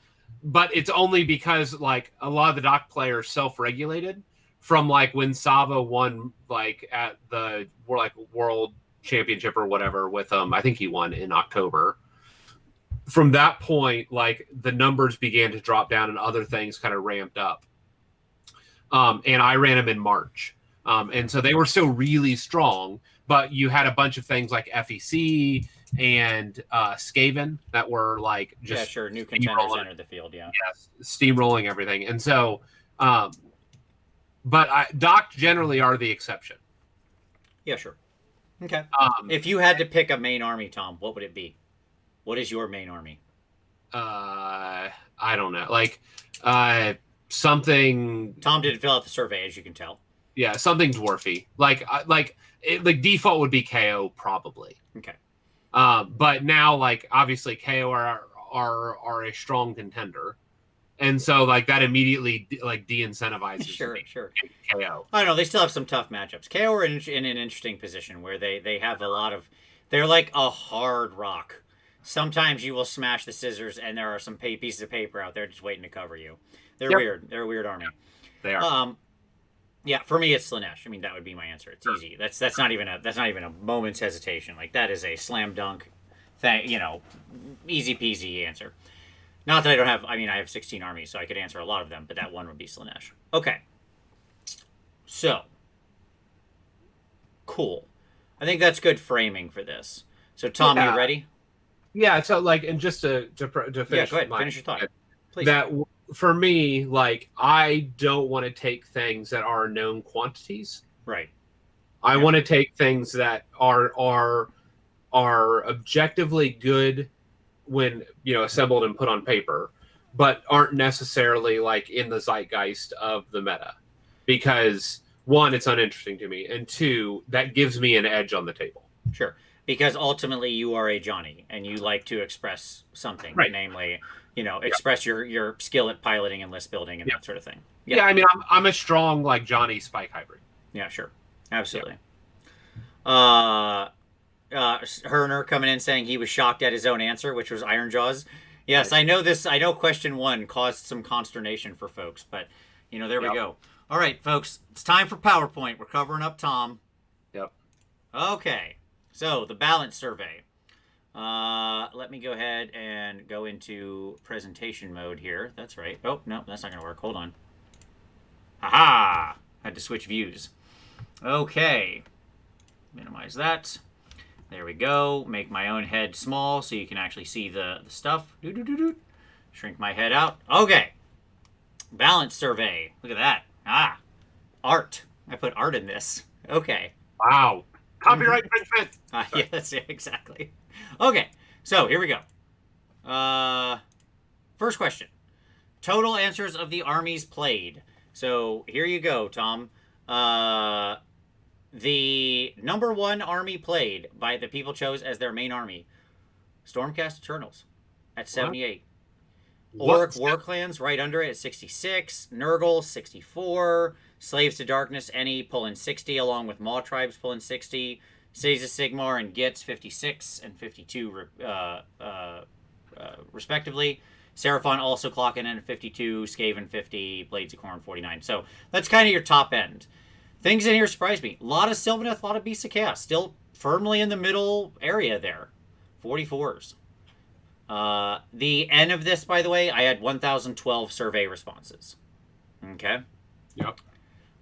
But it's only because, like, a lot of the Doc players self-regulated from, like, when Sava won, like, at the World Championship or whatever with I think he won in October. From that point, like, the numbers began to drop down and other things kind of ramped up. And I ran them in March. And so they were still really strong, but you had a bunch of things like FEC and Skaven that were like just new contenders entered the field, steamrolling everything. And so but Doc generally are the exception. Yeah, sure. Okay. If you had to pick a main army, Tom, what would it be? What is your main army? I don't know. Like something. Tom didn't fill out the survey, as you can tell. Yeah, something dwarfy. Like default would be KO probably. Okay. But now, like, obviously KO are a strong contender, and so like that immediately like de-incentivizes sure KO. I don't know, they still have some tough matchups. KO are in an interesting position where they have a lot of, they're like a hard rock. Sometimes you will smash the scissors and there are some pieces of paper out there just waiting to cover you. They're weird. They're a weird army. They are. Yeah, for me it's Slanesh. I mean, that would be my answer. It's easy. That's not even a moment's hesitation. Like, that is a slam dunk thing, easy peasy answer. Not that I don't have, I mean, I have 16 armies, so I could answer a lot of them, but that one would be Slanesh. Okay. So, cool. I think that's good framing for this. So, Tom, you ready? Yeah, so like, and just to finish, go ahead. Finish your thought, please. That for me, like, I don't want to take things that are known quantities. Right. I want to take things that are objectively good when assembled and put on paper, but aren't necessarily like in the zeitgeist of the meta, because one, it's uninteresting to me, and two, that gives me an edge on the table. Sure. Because ultimately you are a Johnny and you like to express something, right. Namely, express your skill at piloting and list building and that sort of thing. Yeah, I mean, I'm a strong like Johnny Spike hybrid. Yeah, sure. Absolutely. Herner coming in saying he was shocked at his own answer, which was Iron Jaws. Yes, I know this. I know question 1 caused some consternation for folks, but there we go. All right, folks, it's time for PowerPoint. We're covering up Tom. Yep. Okay. So, the balance survey. Let me go ahead and go into presentation mode here. That's right. Oh, no, that's not going to work. Hold on. Aha! Had to switch views. Okay. Minimize that. There we go. Make my own head small so you can actually see the stuff. Shrink my head out. Okay. Balance survey. Look at that. Ah. Art. I put art in this. Okay. Wow. Copyright infringement. Yes, yeah, exactly. Okay. So here we go. First question. Total answers of the armies played. So here you go, Tom. The number one army played by the people chose as their main army, Stormcast Eternals at 78. Orc War Clans right under it at 66. Nurgle 64. Slaves to Darkness any pulling 60 along with Maw Tribes pulling 60. Cities of Sigmar and Gits 56 and 52 respectively. Seraphon also clocking in at 52. Skaven 50. Blades of Khorne 49. So that's kind of your top end. Things in here surprised me. A lot of Sylvaneth, a lot of Beasts of Chaos. Still firmly in the middle area there. 44s. The end of this, by the way, I had 1,012 survey responses. Okay? Yep.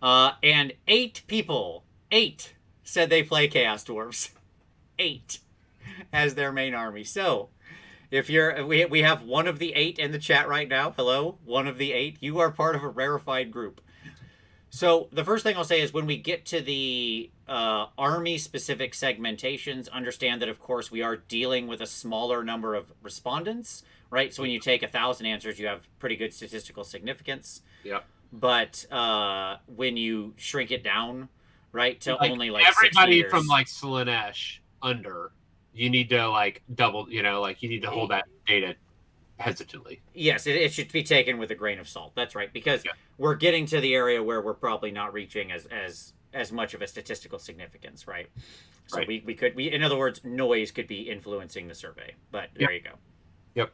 And 8 people, 8, said they play Chaos Dwarves. 8 as their main army. So, if you're... We have one of the 8 in the chat right now. Hello? One of the 8. You are part of a rarefied group. So the first thing I'll say is when we get to the army-specific segmentations, understand that, of course, we are dealing with a smaller number of respondents, right? So when you take 1,000 answers, you have pretty good statistical significance. Yeah. But when you shrink it down, right, to only like everybody 60 from like Slaanesh under, you need to like double, you need to hold that data hesitantly. Yes, it should be taken with a grain of salt. That's right, because we're getting to the area where we're probably not reaching as much of a statistical significance, right? So we could in other words, noise could be influencing the survey. But there you go. Yep.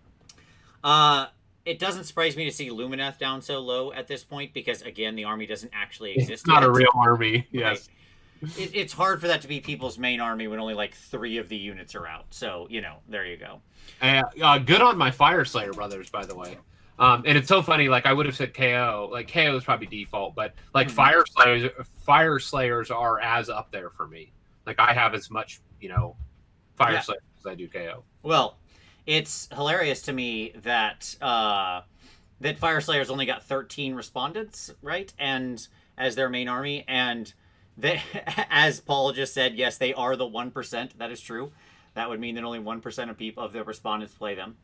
It doesn't surprise me to see Lumineth down so low at this point because again, the army doesn't actually exist. It's not a real army. Yes. Right? It's hard for that to be people's main army when only like 3 of the units are out. So there you go. Good on my Fire Slayer brothers, by the way. And it's so funny. Like I would have said KO. Like KO is probably default, but like Fire Slayers are as up there for me. Like I have as much Fire Slayers as I do KO. Well, it's hilarious to me that that Fire Slayers only got 13 respondents, right? And as their main army, and they, as Paul just said, yes, they are the 1%. That is true. That would mean that only 1% of the respondents play them.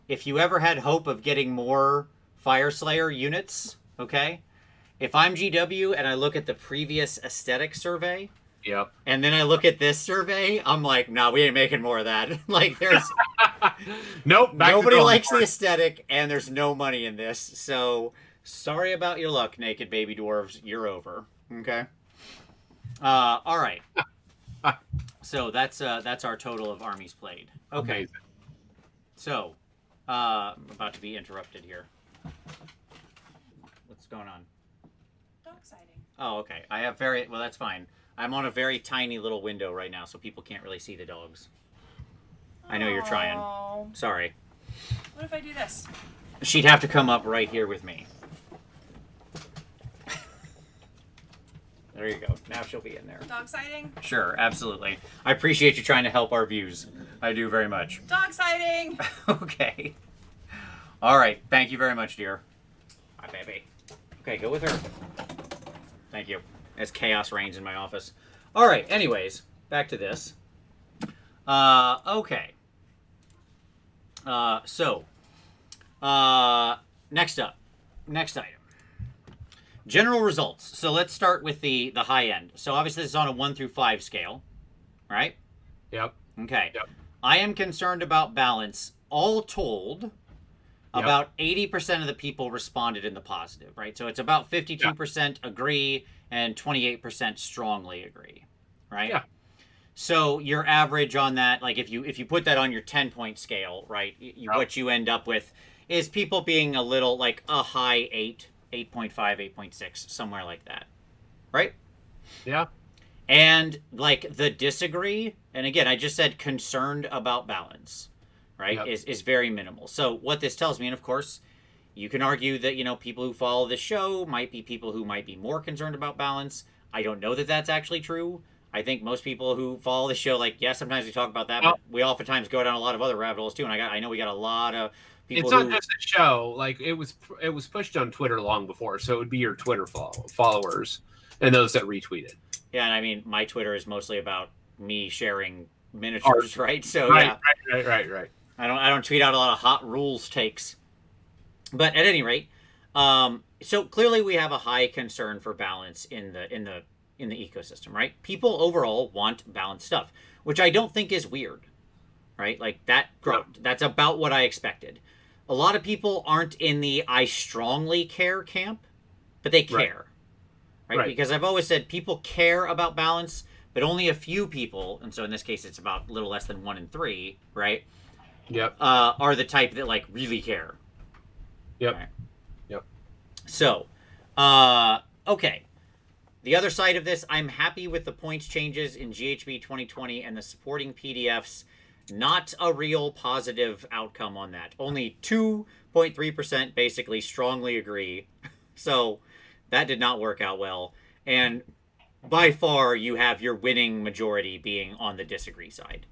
If you ever had hope of getting more Fire Slayer units, okay? If I'm GW and I look at the previous aesthetic survey, yep, and then I look at this survey, I'm like, nah, we ain't making more of that. Like, there's... Nope. Nobody likes the aesthetic, and there's no money in this. So, sorry about your luck, naked baby dwarves. You're over. Okay? All right. So, that's our total of armies played. Okay. Amazing. So, I'm about to be interrupted here. What's going on? Dog sighting. Oh, okay. I have well, that's fine. I'm on a very tiny little window right now, so people can't really see the dogs. I know you're trying. Sorry. What if I do this? She'd have to come up right here with me. There you go. Now she'll be in there. Dog sighting? Sure, absolutely. I appreciate you trying to help our views. I do very much. Dog sighting! Okay. All right. Thank you very much, dear. Hi, baby. Okay, go with her. Thank you. As chaos reigns in my office. All right. Anyways, back to this. Okay. Next up. Next item. General results. So let's start with the high end. So obviously this is on a 1 through 5 scale, right? Yep. Okay. Yep. I am concerned about balance. All told, about 80% of the people responded in the positive, right? So it's about 52% agree and 28% strongly agree, right? Yeah. So your average on that, like if you put that on your 10-point scale, right, what you end up with is people being a little like a high 8, 8.5, 8.6, somewhere like that, right? Yeah. And like the disagree, and again, I just said concerned about balance, right, is very minimal. So what this tells me, and of course, you can argue that, people who follow this show might be people who might be more concerned about balance. I don't know that that's actually true. I think most people who follow the show, like, yeah, sometimes we talk about that, Well, but we oftentimes go down a lot of other rabbit holes too. And I know we got a lot of people it's not who, just a show. Like it was pushed on Twitter long before, so it would be your Twitter followers and those that retweeted. yeah, and I mean, my Twitter is mostly about me sharing miniatures, right? So Right, yeah, right. I don't tweet out a lot of hot rules takes. But at any rate, so clearly we have a high concern for balance in the ecosystem, right? People overall want balanced stuff, which I don't think is weird, right? Like that's about what I expected. A lot of people aren't in the I strongly care camp, but they care, right? Because I've always said people care about balance, but only a few people, and so in this case it's about a little less than 1 in 3, right? Yep. Are the type that like really care. Yep. Right? Yep. So, okay. The other side of this, I'm happy with the points changes in GHB 2020 and the supporting PDFs. Not a real positive outcome on that. Only 2.3% basically strongly agree. So that did not work out well. And by far, you have your winning majority being on the disagree side.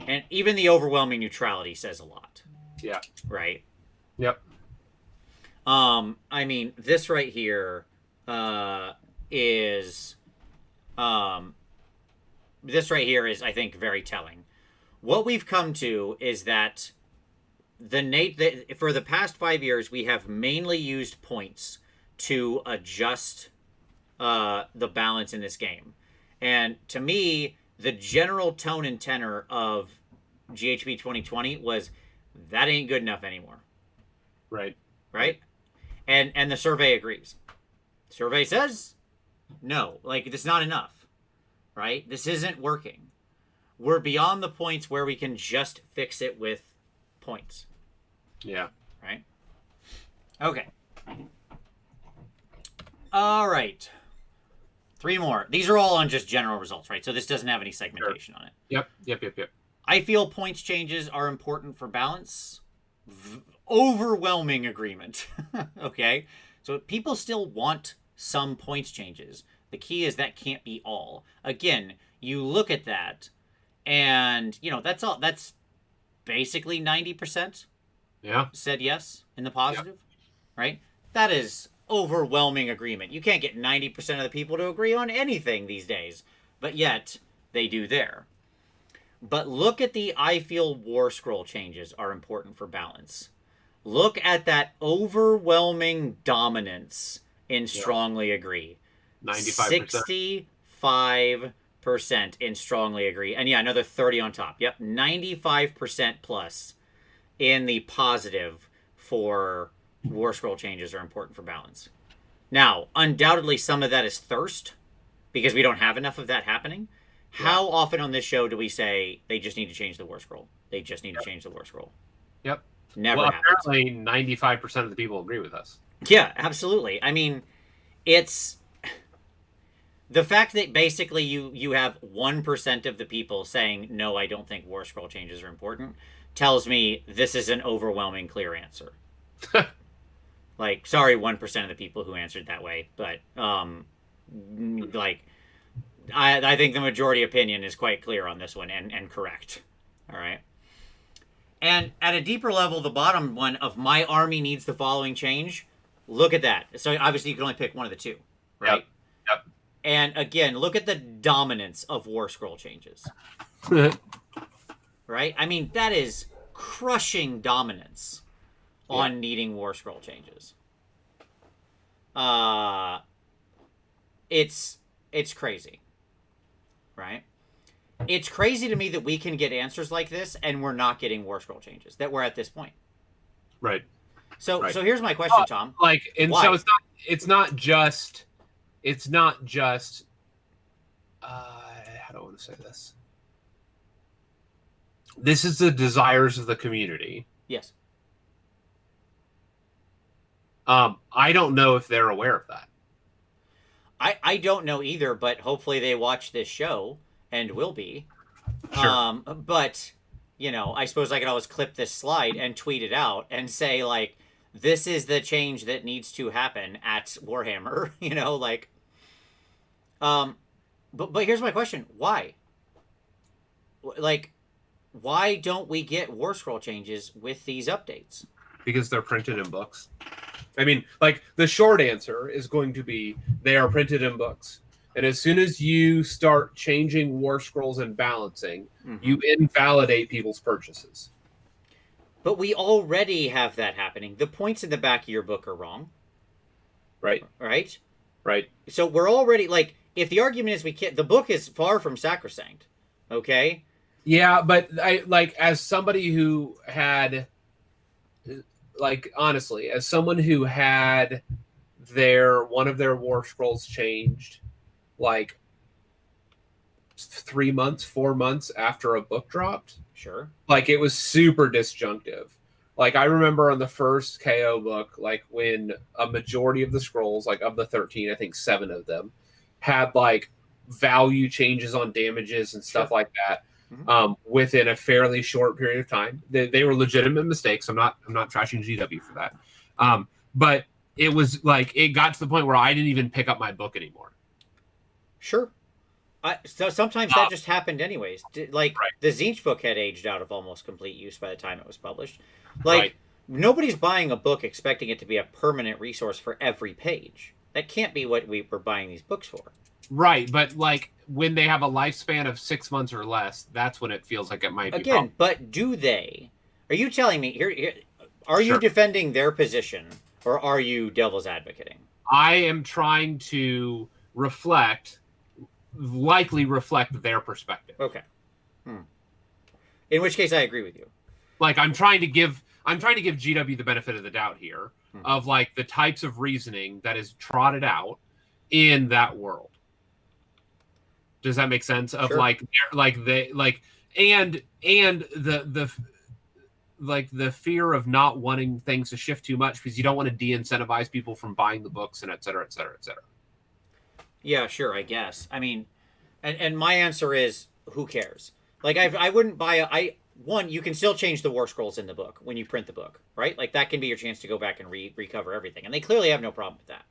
And even the overwhelming neutrality says a lot. Yeah. Right? Yep. I mean, this right here is I think very telling. What we've come to is that for the past 5 years we have mainly used points to adjust the balance in this game, and to me the general tone and tenor of GHB 2020 was that ain't good enough anymore. Right. And the survey agrees. The survey says no, like it's not enough, right? This isn't working. We're beyond the points where we can just fix it with points. Yeah. Right? Okay. All right. 3 more. These are all on just general results, right? So this doesn't have any segmentation on it. Yep. I feel points changes are important for balance. Overwhelming agreement. Okay? So people still want some points changes. The key is that can't be all. Again, you look at that and, that's all. That's basically 90% said yes in the positive, right? That is overwhelming agreement. You can't get 90% of the people to agree on anything these days, but yet they do there. But look at the I feel war scroll changes are important for balance. Look at that overwhelming dominance in strongly agree. 95%. 65% in strongly agree. And yeah, another 30 on top. Yep, 95% plus in the positive for war scroll changes are important for balance. Now, undoubtedly some of that is thirst because we don't have enough of that happening. How often on this show do we say they just need to change the war scroll? They just need to change the war scroll. Yep. Never happens. Apparently 95% of the people agree with us. Yeah, absolutely. I mean, it's the fact that basically you have 1% of the people saying, no, I don't think war scroll changes are important, tells me this is an overwhelming clear answer. Like, sorry, 1% of the people who answered that way, but I think the majority opinion is quite clear on this one and correct. All right. And at a deeper level, the bottom one of my army needs the following change. Look at that. So obviously you can only pick one of the two, right? Yep. And again, look at the dominance of war scroll changes. Right? I mean, that is crushing dominance on needing war scroll changes. It's crazy. Right? It's crazy to me that we can get answers like this and we're not getting war scroll changes, that we're at this point. Right. So here's my question, Tom. Why? So it's not just how do I want to say this? This is the desires of the community. Yes. I don't know if they're aware of that. I don't know either, but hopefully they watch this show and will be. Sure. But, I suppose I could always clip this slide and tweet it out and say, like, this is the change that needs to happen at Warhammer, But here's my question: Why? Like, why don't we get war scroll changes with these updates? Because they're printed in books. I mean, like, the short answer is going to be they are printed in books. And as soon as you start changing war scrolls and balancing, you invalidate people's purchases. But we already have that happening. The points in the back of your book are wrong. Right. Right? Right. So we're already, like, if the argument is we can't, the book is far from sacrosanct. Okay? Yeah, but I, like, as somebody who had, like, honestly, as someone who had one of their war scrolls changed, like, 3 months, 4 months after a book dropped. Sure. Like, it was super disjunctive. Like, I remember on the first KO book, like, when a majority of the scrolls, like, of the 13, I think 7 of them, had, like, value changes on damages and stuff like that within a fairly short period of time. They were legitimate mistakes. I'm not trashing GW for that. But it was, like, it got to the point where I didn't even pick up my book anymore. Sure. So sometimes that just happened anyways. Like, the Zinch book had aged out of almost complete use by the time it was published. Like, nobody's buying a book expecting it to be a permanent resource for every page. That can't be what we were buying these books for. Right, but, like, when they have a lifespan of 6 months or less, that's when it feels like it might be. Again, but do they? Are you telling me here? Are you defending their position, or are you devil's advocating? I am trying to likely reflect their perspective. Okay. In which case, I agree with you. Like, I'm trying to give GW the benefit of the doubt here of, like, the types of reasoning that is trotted out in that world. Does that make sense? Of the fear of not wanting things to shift too much because you don't want to de-incentivize people from buying the books and et cetera, et cetera, et cetera. Yeah, sure, I guess. I mean, and my answer is, who cares? Like, I wouldn't buy you can still change the war scrolls in the book when you print the book, right? Like, that can be your chance to go back and recover everything. And they clearly have no problem with that,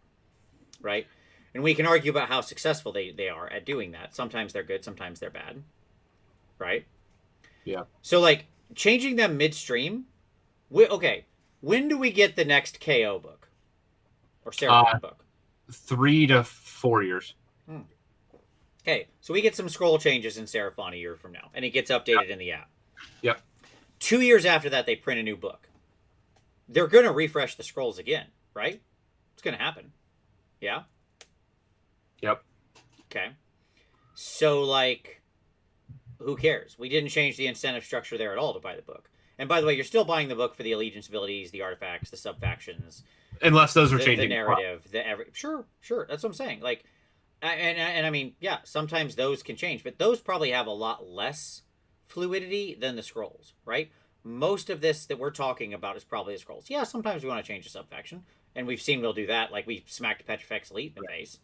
right? And we can argue about how successful they are at doing that. Sometimes they're good, sometimes they're bad, right? Yeah. So, like, changing them midstream, okay, when do we get the next KO book? Or Seraphon book? 3 to 4 years. Okay, so we get some scroll changes in Seraphon a year from now, and it gets updated in the app. Yep. 2 years after that, they print a new book. They're going to refresh the scrolls again, right? It's going to happen. Yeah? Yep. Okay. So, like, who cares? We didn't change the incentive structure there at all to buy the book. And by the way, you're still buying the book for the allegiance abilities, the artifacts, the sub-factions. Unless those are The changing. narrative, Sure. That's what I'm saying. Like, and I mean, yeah, sometimes those can change, but those probably have a lot less fluidity than the scrolls, right? Most of this that we're talking about is probably the scrolls. Yeah, sometimes we want to change a sub-faction, and we've seen we'll do that. Like, we smacked Petrifex Elite in the face.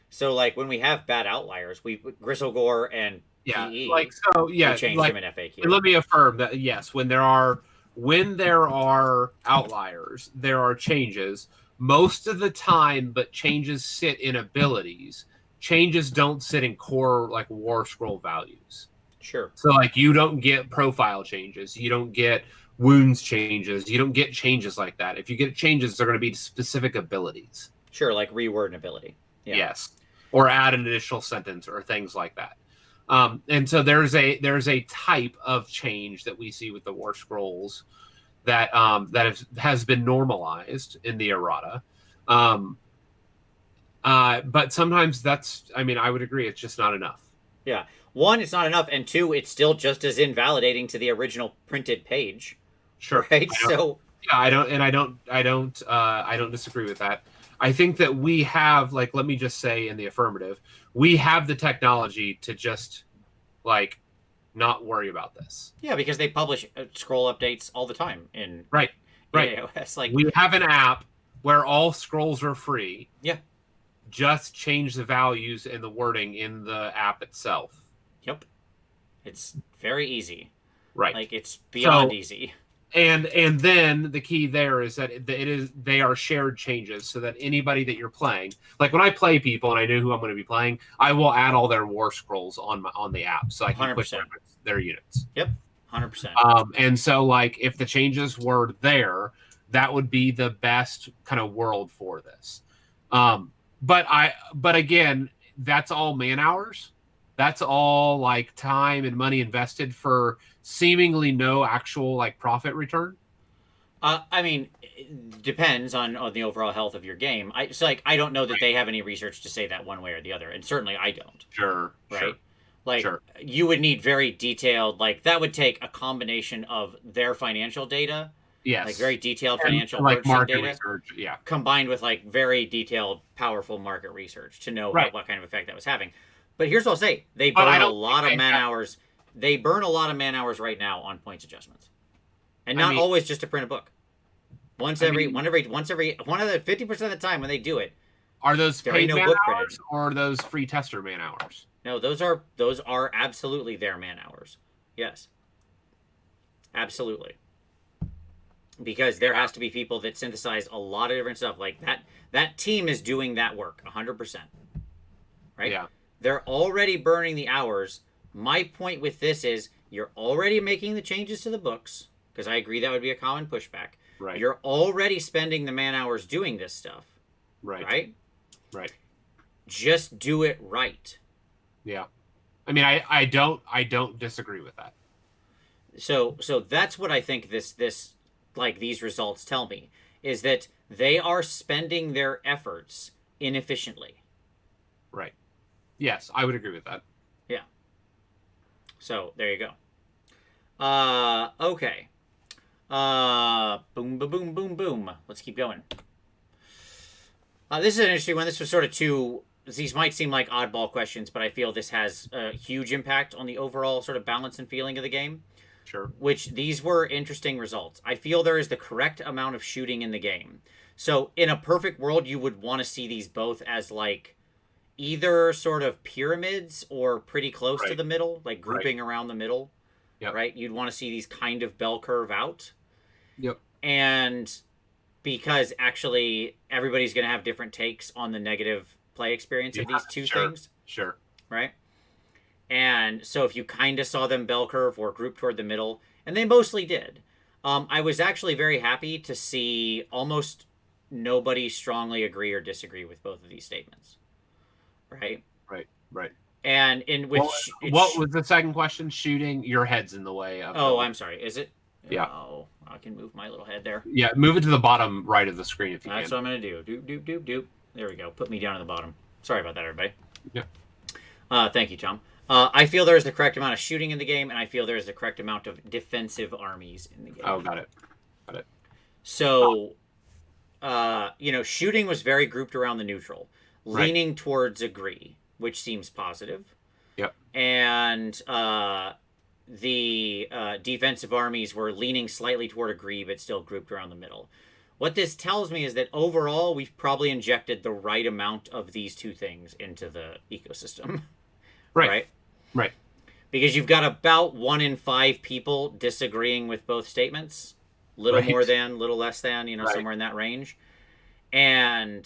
So, like, when we have bad outliers, Gristlegore and PE, we changed them in FAQ. And let me affirm that, yes, when there are outliers, there are changes. Most of the time, but changes sit in abilities. Changes don't sit in core, like, war scroll values. Sure. So, like, you don't get profile changes. You don't get wounds changes. You don't get changes like that. If you get changes, they're going to be specific abilities. Sure, like reword an ability. Yeah. Yes. Or add an additional sentence or things like that. And so there's a type of change that we see with the war scrolls that has been normalized in the errata. But sometimes I would agree, it's just not enough. Yeah. One, it's not enough, and two, it's still just as invalidating to the original printed page. Sure. Right? So yeah, I don't disagree with that. I think that we have, like, let me just say in the affirmative, we have the technology to just, like, not worry about this. Yeah, because they publish scroll updates all the time in right. AoS. Like, we have an app where all scrolls are free. Yeah. Just change the values and the wording in the app itself. Yep. It's very easy. Right. Like, it's beyond easy. And then the key there is that they are shared changes, so that anybody that you're playing, like when I play people and I know who I'm going to be playing, I will add all their war scrolls on the app, so I can quick 100%. reference their units. Yep, 100%. And so like if the changes were there, that would be the best kind of world for this. But again, that's all man hours. That's all like time and money invested for seemingly no actual like profit return. I mean, it depends on the overall health of your game. It's like I don't know that they have any research to say that one way or the other, and certainly I don't. Sure. Right? Sure. Like Sure. you would need very detailed, like that would take a combination of their financial data, Yes. like very detailed And, financial like purchasing market data, research. Yeah. combined with like very detailed, powerful market research to know Right. what kind of effect that was having. But here's what I'll say: they But I burn a don't lot think of they man have- hours. They burn a lot of man hours right now on points adjustments, and not mean- always just to print a book. One of the 50% of the time when they do it. Are those There paid ain't no man book hours printed. or are those free tester man hours? No, those are absolutely their man hours. Yes. Absolutely. Because there has to be people that synthesize a lot of different stuff. Like that team is doing that work 100%. Right? Yeah. They're already burning the hours. My point with this is you're already making the changes to the books, because I agree that would be a common pushback. Right. You're already spending the man hours doing this stuff. Right. Right? Right. Just do it right. Yeah. I mean, I don't disagree with that. So that's what I think this like these results tell me, is that they are spending their efforts inefficiently. Right. Yes, I would agree with that. Yeah. So there you go. Okay. Boom, boom, boom, boom, boom. Let's keep going. This is an interesting one. This was sort of two. These might seem like oddball questions, but I feel this has a huge impact on the overall sort of balance and feeling of the game. Sure. Which these were interesting results. I feel there is the correct amount of shooting in the game. So in a perfect world, you would want to see these both as like either sort of pyramids or pretty close to Right. the middle, like grouping around the middle. Yep. Right? You'd want to see these kind of bell curve out. Yep. And because actually everybody's going to have different takes on the negative play experience of Yeah, these two sure. things. Sure. Right? And so if you kind of saw them bell curve or group toward the middle, and they mostly did, I was actually very happy to see almost nobody strongly agree or disagree with both of these statements. Right? Right. Right. And in which... What was the second question? Shooting, your head's in the way of Oh, the- I'm sorry. Is it? Yeah. Oh, I can move my little head there. Yeah, move it to the bottom right of the screen if you That's can. what I'm going to do. Doop, doop, doop, doop. There we go. Put me down at the bottom. Sorry about that, everybody. Yeah. Thank you, Tom. I feel there is the correct amount of shooting in the game, and I feel there is the correct amount of defensive armies in the game. Oh, got it. So, shooting was very grouped around the neutral, Right. leaning towards agree, which seems positive. Yep. And the defensive armies were leaning slightly toward agree, but still grouped around the middle. What this tells me is that overall, we've probably injected the right amount of these two things into the ecosystem. Right. Right. Because you've got about 1 in 5 people disagreeing with both statements. Little Right. more than, little less than, Right. somewhere in that range. And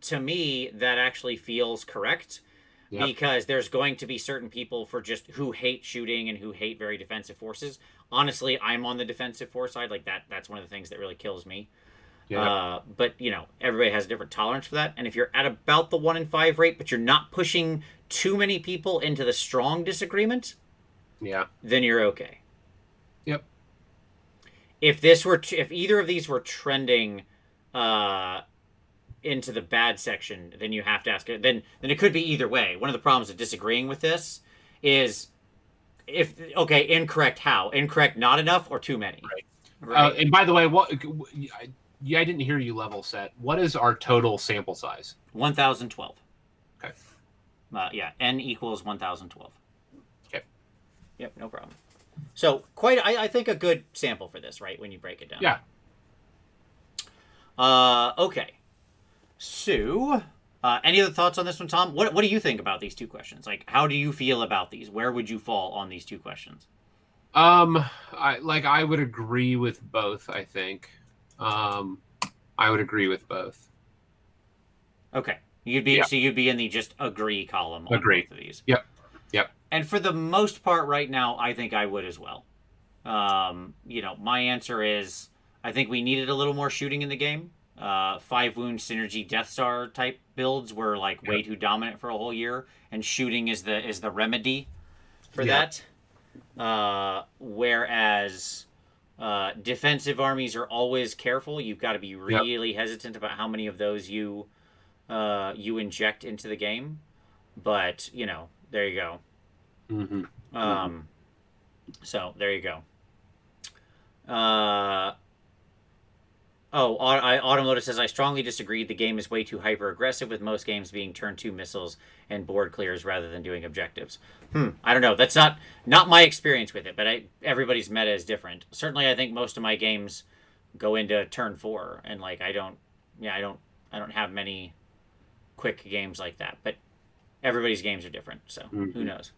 to me, that actually feels correct. Yep. Because there's going to be certain people who hate shooting and who hate very defensive forces. Honestly, I'm on the defensive force side. Like that's one of the things that really kills me. Yeah. But everybody has a different tolerance for that. And if you're at about the 1 in 5 rate, but you're not pushing too many people into the strong disagreement, Yeah. then you're okay. Yep. If either of these were trending into the bad section, then you have to ask it. Then it could be either way. One of the problems of disagreeing with this is incorrect how? Incorrect not enough or too many? Right. And by the way, I didn't hear you level set. What is our total sample size? 1,012. Okay. N equals 1,012. Okay. Yep, no problem. So I think a good sample for this, right? When you break it down. Yeah. Okay. So, any other thoughts on this one, Tom? What do you think about these two questions? Like, how do you feel about these? Where would you fall on these two questions? I would agree with both. I think, I would agree with both. Okay. Yeah. You'd be in the just agree column on Agree. both of these. Yep. Yep. And for the most part right now, I think I would as well. My answer is I think we needed a little more shooting in the game. 5 wound synergy Death Star type builds were like way Yep. too dominant for a whole year, and shooting is the remedy for Yep. that. Whereas defensive armies are always careful. You've got to be Yep. really hesitant about how many of those you inject into the game. But there you go. Mm-hmm. So there you go. Uh, Autumn Lotus says I strongly disagree. The game is way too hyper aggressive, with most games being turn 2 missiles and board clears rather than doing objectives. I don't know. That's not my experience with it, but everybody's meta is different. Certainly, I think most of my games go into turn 4, and like I don't have many quick games like that. But everybody's games are different, so who knows?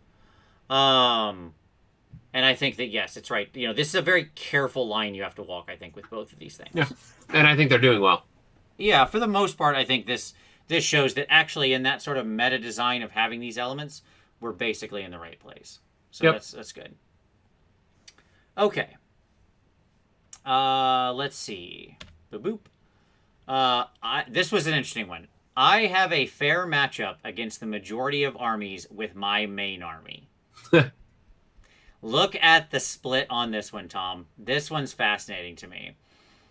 And I think that yes, it's right. This is a very careful line you have to walk, I think, with both of these things. Yeah, and I think they're doing well. Yeah, for the most part, I think this shows that actually in that sort of meta design of having these elements, we're basically in the right place. So Yep. that's good. Okay. Let's see. Boop. This was an interesting one. I have a fair matchup against the majority of armies with my main army. Look at the split on this one, Tom. This one's fascinating to me.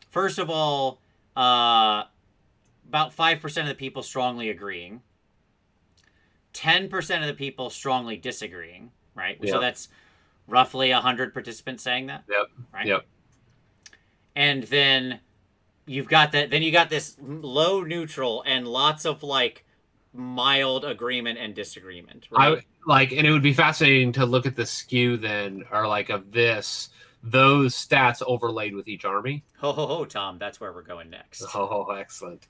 First of all, about 5% of the people strongly agreeing. 10% of the people strongly disagreeing, right? Yep. So that's roughly 100 participants saying that. Yep. Right? Yep. And then you got this low neutral and lots of like mild agreement and disagreement, right? And it would be fascinating to look at the skew then, or like of those stats overlaid with each army. Ho, Tom, that's where we're going next. Oh, excellent.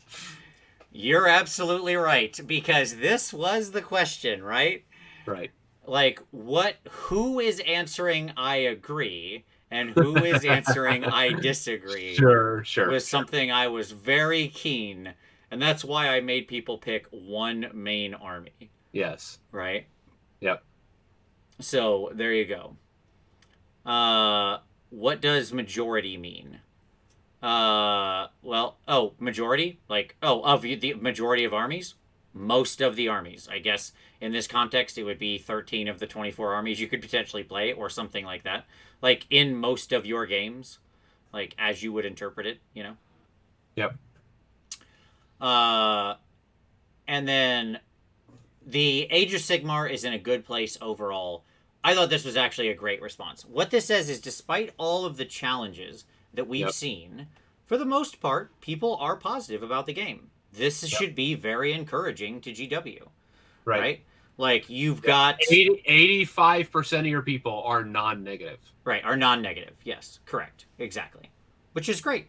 You're absolutely right, because this was the question, right? Right. Like, who is answering I agree and who is answering I disagree? Sure. Was something I was very keen, and that's why I made people pick one main army. Yes. Right? Yep. So, there you go. What does majority mean? Majority? Of the majority of armies? Most of the armies. I guess in this context, it would be 13 of the 24 armies you could potentially play, or something like that. Like, in most of your games, like, as you would interpret it, Yep. And then the Age of Sigmar is in a good place overall. I thought this was actually a great response. What this says is, despite all of the challenges that we've seen, for the most part, people are positive about the game. This should be very encouraging to GW. Right? Like, you've got 85% of your people are non-negative. Right, are non-negative. Yes, correct. Exactly. Which is great.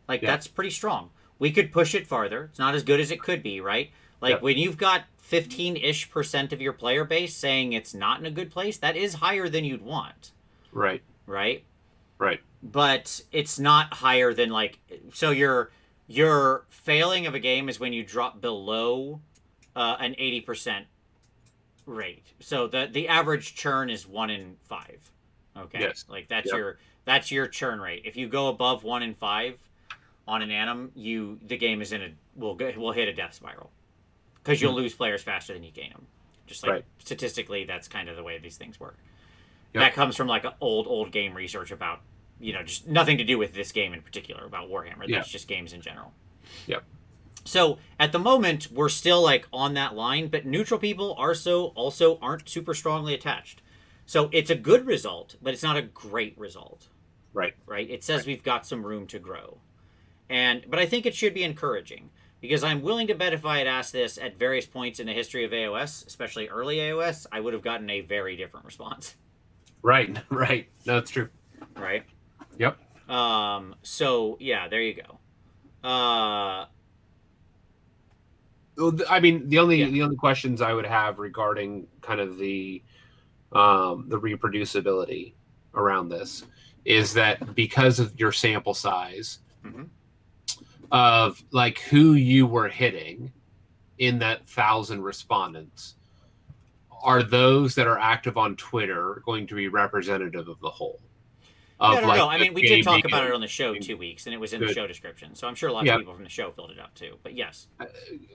Like, that's pretty strong. We could push it farther. It's not as good as it could be, right? Like, when you've got 15-ish% of your player base saying it's not in a good place, that is higher than you'd want. Right. Right? Right. But it's not higher than, like... So your failing of a game is when you drop below an 80% rate. So the average churn is 1 in 5. Okay? Yes. Like, that's your churn rate. If you go above 1 in 5 on an anim, the game is will hit a death spiral. Because you'll lose players faster than you gain them. Just like statistically, that's kind of the way these things work. Yep. That comes from like an old game research about, just nothing to do with this game in particular, about Warhammer. That's just games in general. Yep. So at the moment, we're still like on that line, but neutral people also aren't super strongly attached. So it's a good result, but it's not a great result. Right. Right? It says we've got some room to grow. But I think it should be encouraging. Because I'm willing to bet if I had asked this at various points in the history of AoS, especially early AoS, I would have gotten a very different response. Right. No, it's true. Right? Yep. So, yeah, there you go. I mean, the only questions I would have regarding kind of the reproducibility around this is that because of your sample size Mm-hmm. of like who you were hitting in that 1,000 respondents, are those that are active on Twitter going to be representative of the whole? No, Of no, like no. I the mean, we did game talk being about it on the show 2 weeks, and it was in the good. show description. So I'm sure lots Yeah. of people from the show filled it out too. But yes,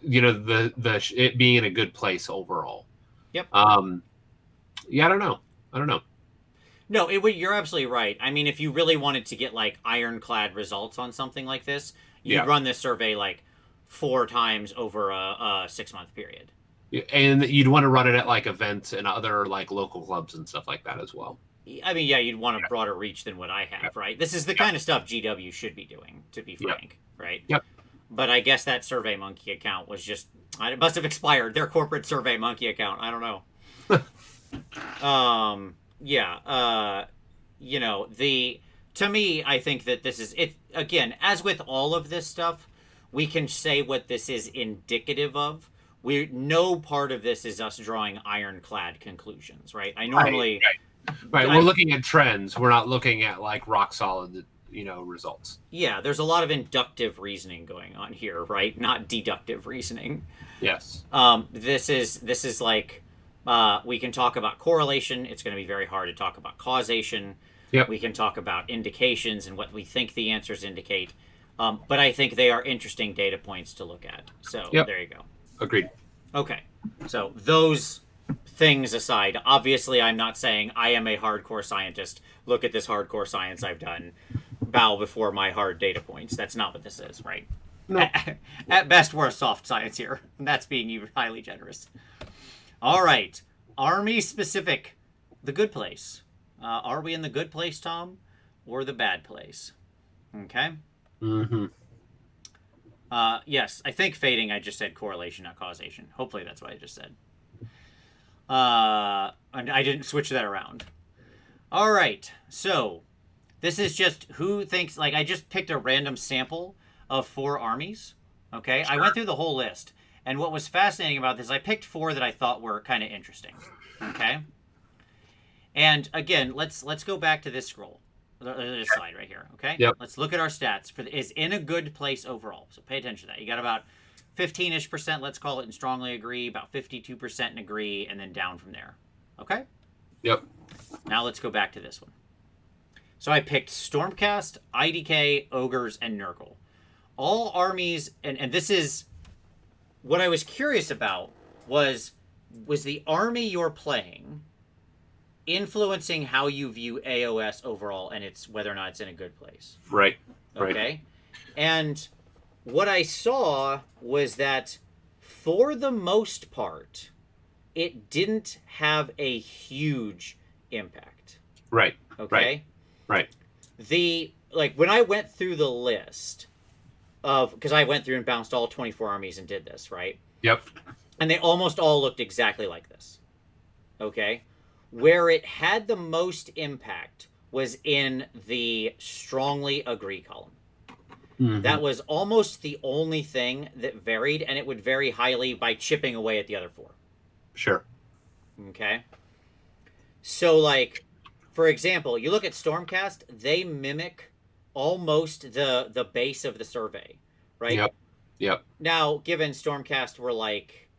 you know, the it being in a good place overall. Yep. Yeah, I don't know. no, it would. You're absolutely right. I mean, if you really wanted to get like ironclad results on something like this, you'd Yeah. run this survey like 4 times over a 6-month period. And you'd want to run it at like events and other like local clubs and stuff like that as well. I mean, yeah, you'd want a broader reach than what I have, right? This is the kind of stuff GW should be doing, to be frank, right? Yep. But I guess that Survey Monkey account was just, it must have expired. Their corporate Survey Monkey account. I don't know. Yeah. You know, to me, I think that this is, it again, as with all of this stuff, we can say what this is indicative of. No part of this is us drawing ironclad conclusions, right? I normally... Right, we're looking at trends. We're not looking at like rock solid, results. Yeah, there's a lot of inductive reasoning going on here, right? Not deductive reasoning. Yes. This is like we can talk about correlation. It's going to be very hard to talk about causation. Yep. We can talk about indications and what we think the answers indicate. But I think they are interesting data points to look at. So There you go. Agreed. Okay, so those things aside, obviously I'm not saying I am a hardcore scientist. Look at this hardcore science I've done. Bow before my hard data points. That's not what this is, right? No. At best, we're a soft science here. And that's being even highly generous. All right, Army specific, the good place. Are we in the good place, Tom, or the bad place? Okay. Mm-hmm. Yes, I think fading, I just said correlation, not causation. Hopefully that's what I just said. And I didn't switch that around. All right, so this is just who thinks, like I just picked a random sample of 4 armies, okay? Sure. I went through the whole list, and what was fascinating about this, I picked 4 that I thought were kind of interesting, okay? And again, let's go back to this scroll. This slide right here, okay? Yep. Let's look at our stats. Is in a good place overall. So pay attention to that. You got about 15-ish%, let's call it, in strongly agree, about 52% in agree, and then down from there. Okay? Yep. Now let's go back to this one. So I picked Stormcast, IDK, Ogres, and Nurgle. All armies, and this is what I was curious about was the army you're playing influencing how you view AoS overall, and it's whether or not it's in a good place. Right. Okay. Right. And what I saw was that for the most part, it didn't have a huge impact. Right. Okay. Right. When I went through the list because I went through and bounced all 24 armies and did this, right? Yep. And they almost all looked exactly like this. Okay. Where it had the most impact was in the strongly agree column. Mm-hmm. That was almost the only thing that varied, and it would vary highly by chipping away at the other 4. Sure. Okay? So, like, for example, you look at Stormcast, they mimic almost the base of the survey, right? Yep. Now, given Stormcast were like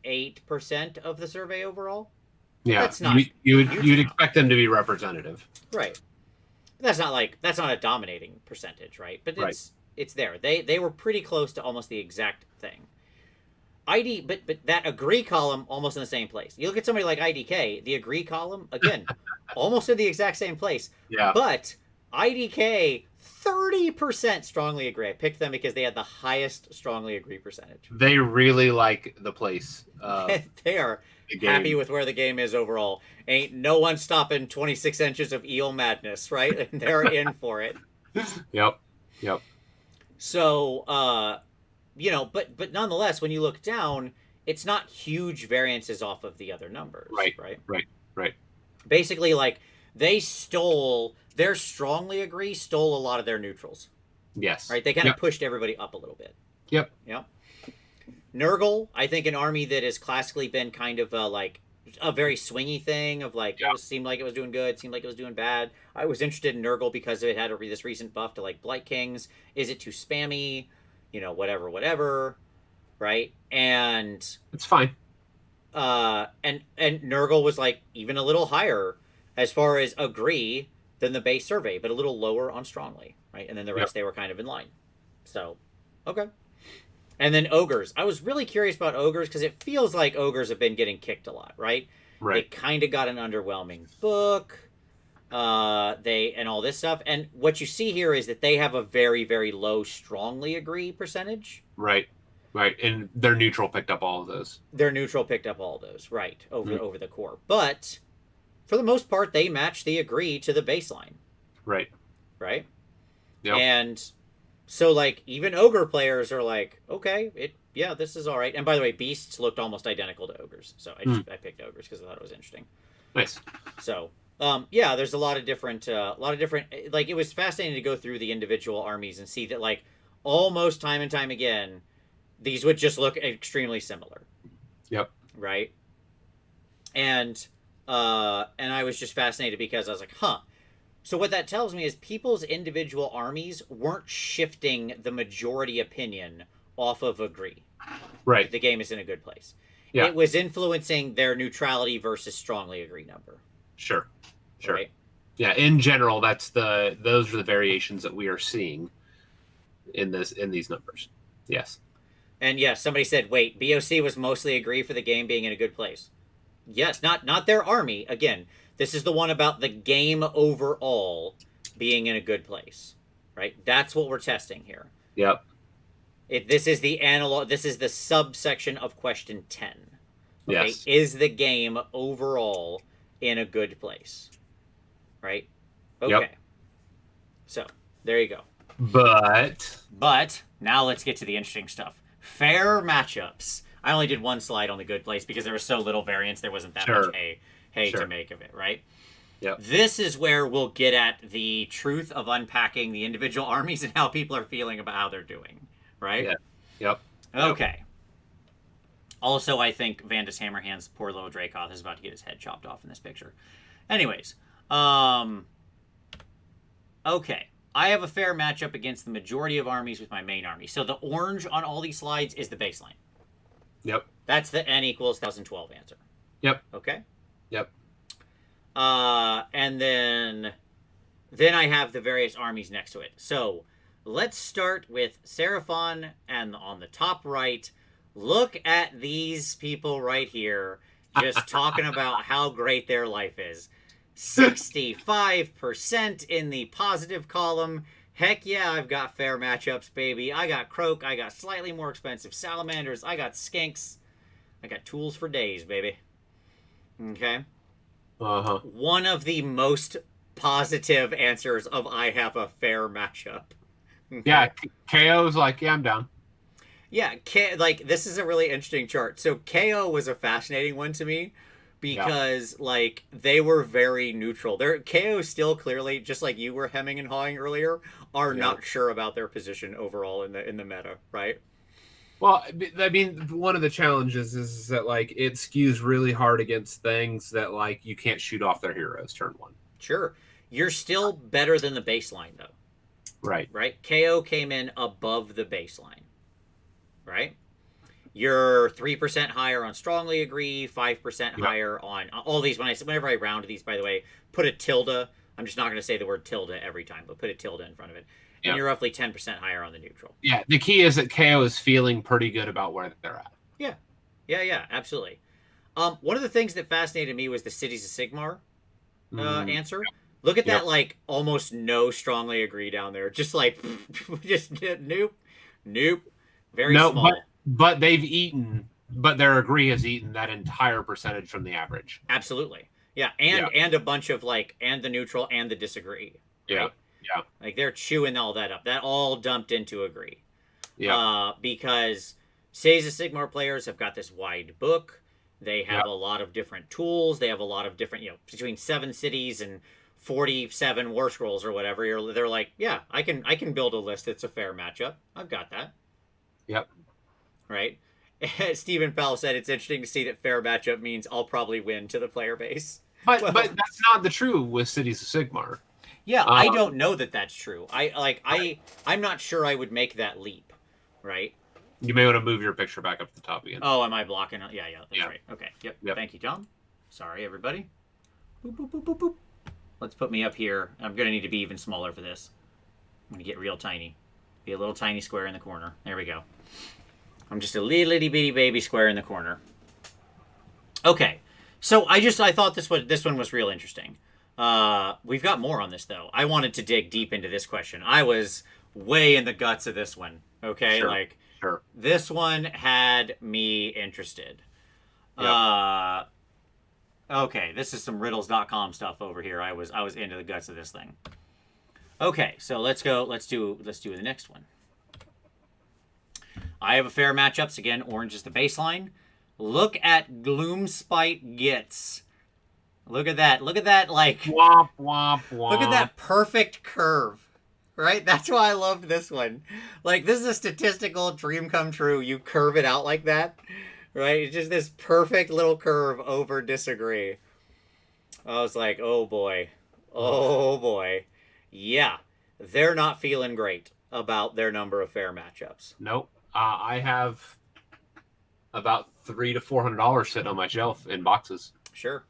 8% of the survey overall, Yeah. That's not you'd expect them to be representative. right? That's not a dominating percentage, right? But it's there. They were pretty close to almost the exact thing. But that agree column almost in the same place. You look at somebody like IDK, the agree column again, almost in the exact same place. Yeah. But IDK 30% strongly agree. I picked them because they had the highest strongly agree percentage. They really like the place. They are happy with where the game is overall. Ain't no one stopping 26 inches of eel madness, right? And they're in for it. Yep. So, but nonetheless, when you look down, it's not huge variances off of the other numbers, right? Basically, like, their strongly agree stole a lot of their neutrals. Yes. Right? They kind of pushed everybody up a little bit. Yep. Nurgle, I think an army that has classically been kind of a very swingy thing of like Yeah. it seemed like it was doing good, seemed like it was doing bad. I was interested in Nurgle because it had this recent buff to like Blight Kings. Is it too spammy? Whatever, right? It's fine. And Nurgle was like even a little higher as far as agree than the base survey, but a little lower on strongly, right? And then the rest they were kind of in line. So, okay. And then ogres. I was really curious about ogres because it feels like ogres have been getting kicked a lot, right? Right. They kind of got an underwhelming book. They and all this stuff. And what you see here is that they have a very, very low strongly agree percentage. Right. Right. And their neutral picked up all of those. Their neutral picked up all those, right, over the core. But for the most part, they match the agree to the baseline. Right. Right? Yep. And so, like, even ogre players are like, okay, this is all right. And by the way, beasts looked almost identical to ogres. So I picked ogres because I thought it was interesting. Nice. So, there's a lot of different, like, it was fascinating to go through the individual armies and see that, like, almost time and time again, these would just look extremely similar. Yep. Right? And I was just fascinated because I was like, huh. So what that tells me is people's individual armies weren't shifting the majority opinion off of agree. Right. The game is in a good place. Yeah. It was influencing their neutrality versus strongly agree number. Sure. Right? Yeah, in general, those are the variations that we are seeing in these numbers. Yes. And yes, somebody said, wait, BOC was mostly agree for the game being in a good place. Yes, not their army. Again, this is the one about the game overall being in a good place. Right? That's what we're testing here. Yep. This is the analog. This is the subsection of question 10. Okay? Yes. Is the game overall in a good place? Right? Okay. Yep. So, there you go. But now let's get to the interesting stuff. Fair matchups. I only did one slide on the good place because there was so little variance. There wasn't that much hay to make of it, right? Yep. This is where we'll get at the truth of unpacking the individual armies and how people are feeling about how they're doing, right? Yeah. Yep. Okay. Also, I think Vandus Hammerhand's poor little Dracoth is about to get his head chopped off in this picture. Anyways, okay. I have a fair matchup against the majority of armies with my main army. So the orange on all these slides is the baseline. Yep. That's the n equals 1012 answer. Yep. Okay? Yep. And then I have the various armies next to it. So let's start with Seraphon, and on the top right, look at these people right here just talking about how great their life is. 65% in the positive column. Heck yeah, I've got fair matchups, baby. I got Croak. I got slightly more expensive Salamanders. I got Skinks. I got tools for days, baby. Okay? Uh-huh. One of the most positive answers of I have a fair matchup. Okay? Yeah, KO's like, yeah, I'm down. Yeah, this is a really interesting chart. So KO was a fascinating one to me because like they were very neutral. KO still clearly, just like you were hemming and hawing earlier, are not sure about their position overall in the meta, right? Well, I mean, one of the challenges is that like it skews really hard against things that like you can't shoot off their heroes turn one. Sure. You're still better than the baseline though. Right. Right? KO came in above the baseline. Right? You're 3% higher on strongly agree, 5% higher on all these. Whenever I round these, by the way, put a tilde. I'm just not going to say the word tilde every time, but put a tilde in front of it. And you're roughly 10% higher on the neutral. Yeah, the key is that KO is feeling pretty good about where they're at. Yeah, absolutely. One of the things that fascinated me was the Cities of Sigmar answer. Look at that, like, almost no strongly agree down there. Just like, just nope. Very small. But they've eaten, but their agree has eaten that entire percentage from the average. Absolutely. Yeah, and a bunch of, like, and the neutral and the disagree. Right? Yeah. Like, they're chewing all that up. That all dumped into agree. Yeah. Because Cities of Sigmar players have got this wide book. They have a lot of different tools. They have a lot of different, between 7 cities and 47 war scrolls or whatever. They're like, yeah, I can build a list that's a fair matchup. I've got that. Yep. Right? Stephen Powell said it's interesting to see that fair matchup means I'll probably win to the player base. But Well, but that's not the true with Cities of Sigmar. yeah, I Um, don't know that that's true. I'm not sure I would make that leap, right? you may want to move your picture back up to the top again. Oh, am I blocking? Yeah, that's Yeah. right. Okay, yep. Yep. Thank you, Tom. Sorry, everybody. Boop, boop, boop, boop, boop. Let's put me up here. I'm gonna need to be even smaller for this. I'm gonna get real tiny. Be a little tiny square in the corner. There we go. I'm just a little itty bitty baby square in the corner. Okay, so I thought this one was real interesting. We've got more on this though. I wanted to dig deep into this question. I was way in the guts of this one. Okay, Sure. Sure. this one had me interested. Yep. Okay, this is some riddles.com stuff over here. I was into the guts of this thing. Okay, so let's do the next one. I have a fair matchups again. Orange is the baseline. Look at Gloomspite Gits. Look at that. Look at that, like... Womp, womp, womp. Look at that perfect curve. Right? That's why I loved this one. Like, this is a statistical dream come true. You curve it out like that. Right? It's just this perfect little curve over disagree. I was like, oh boy. Oh boy. Yeah. They're not feeling great about their number of fair matchups. Nope. I have about $300 to $400 sitting on my shelf in boxes. Sure.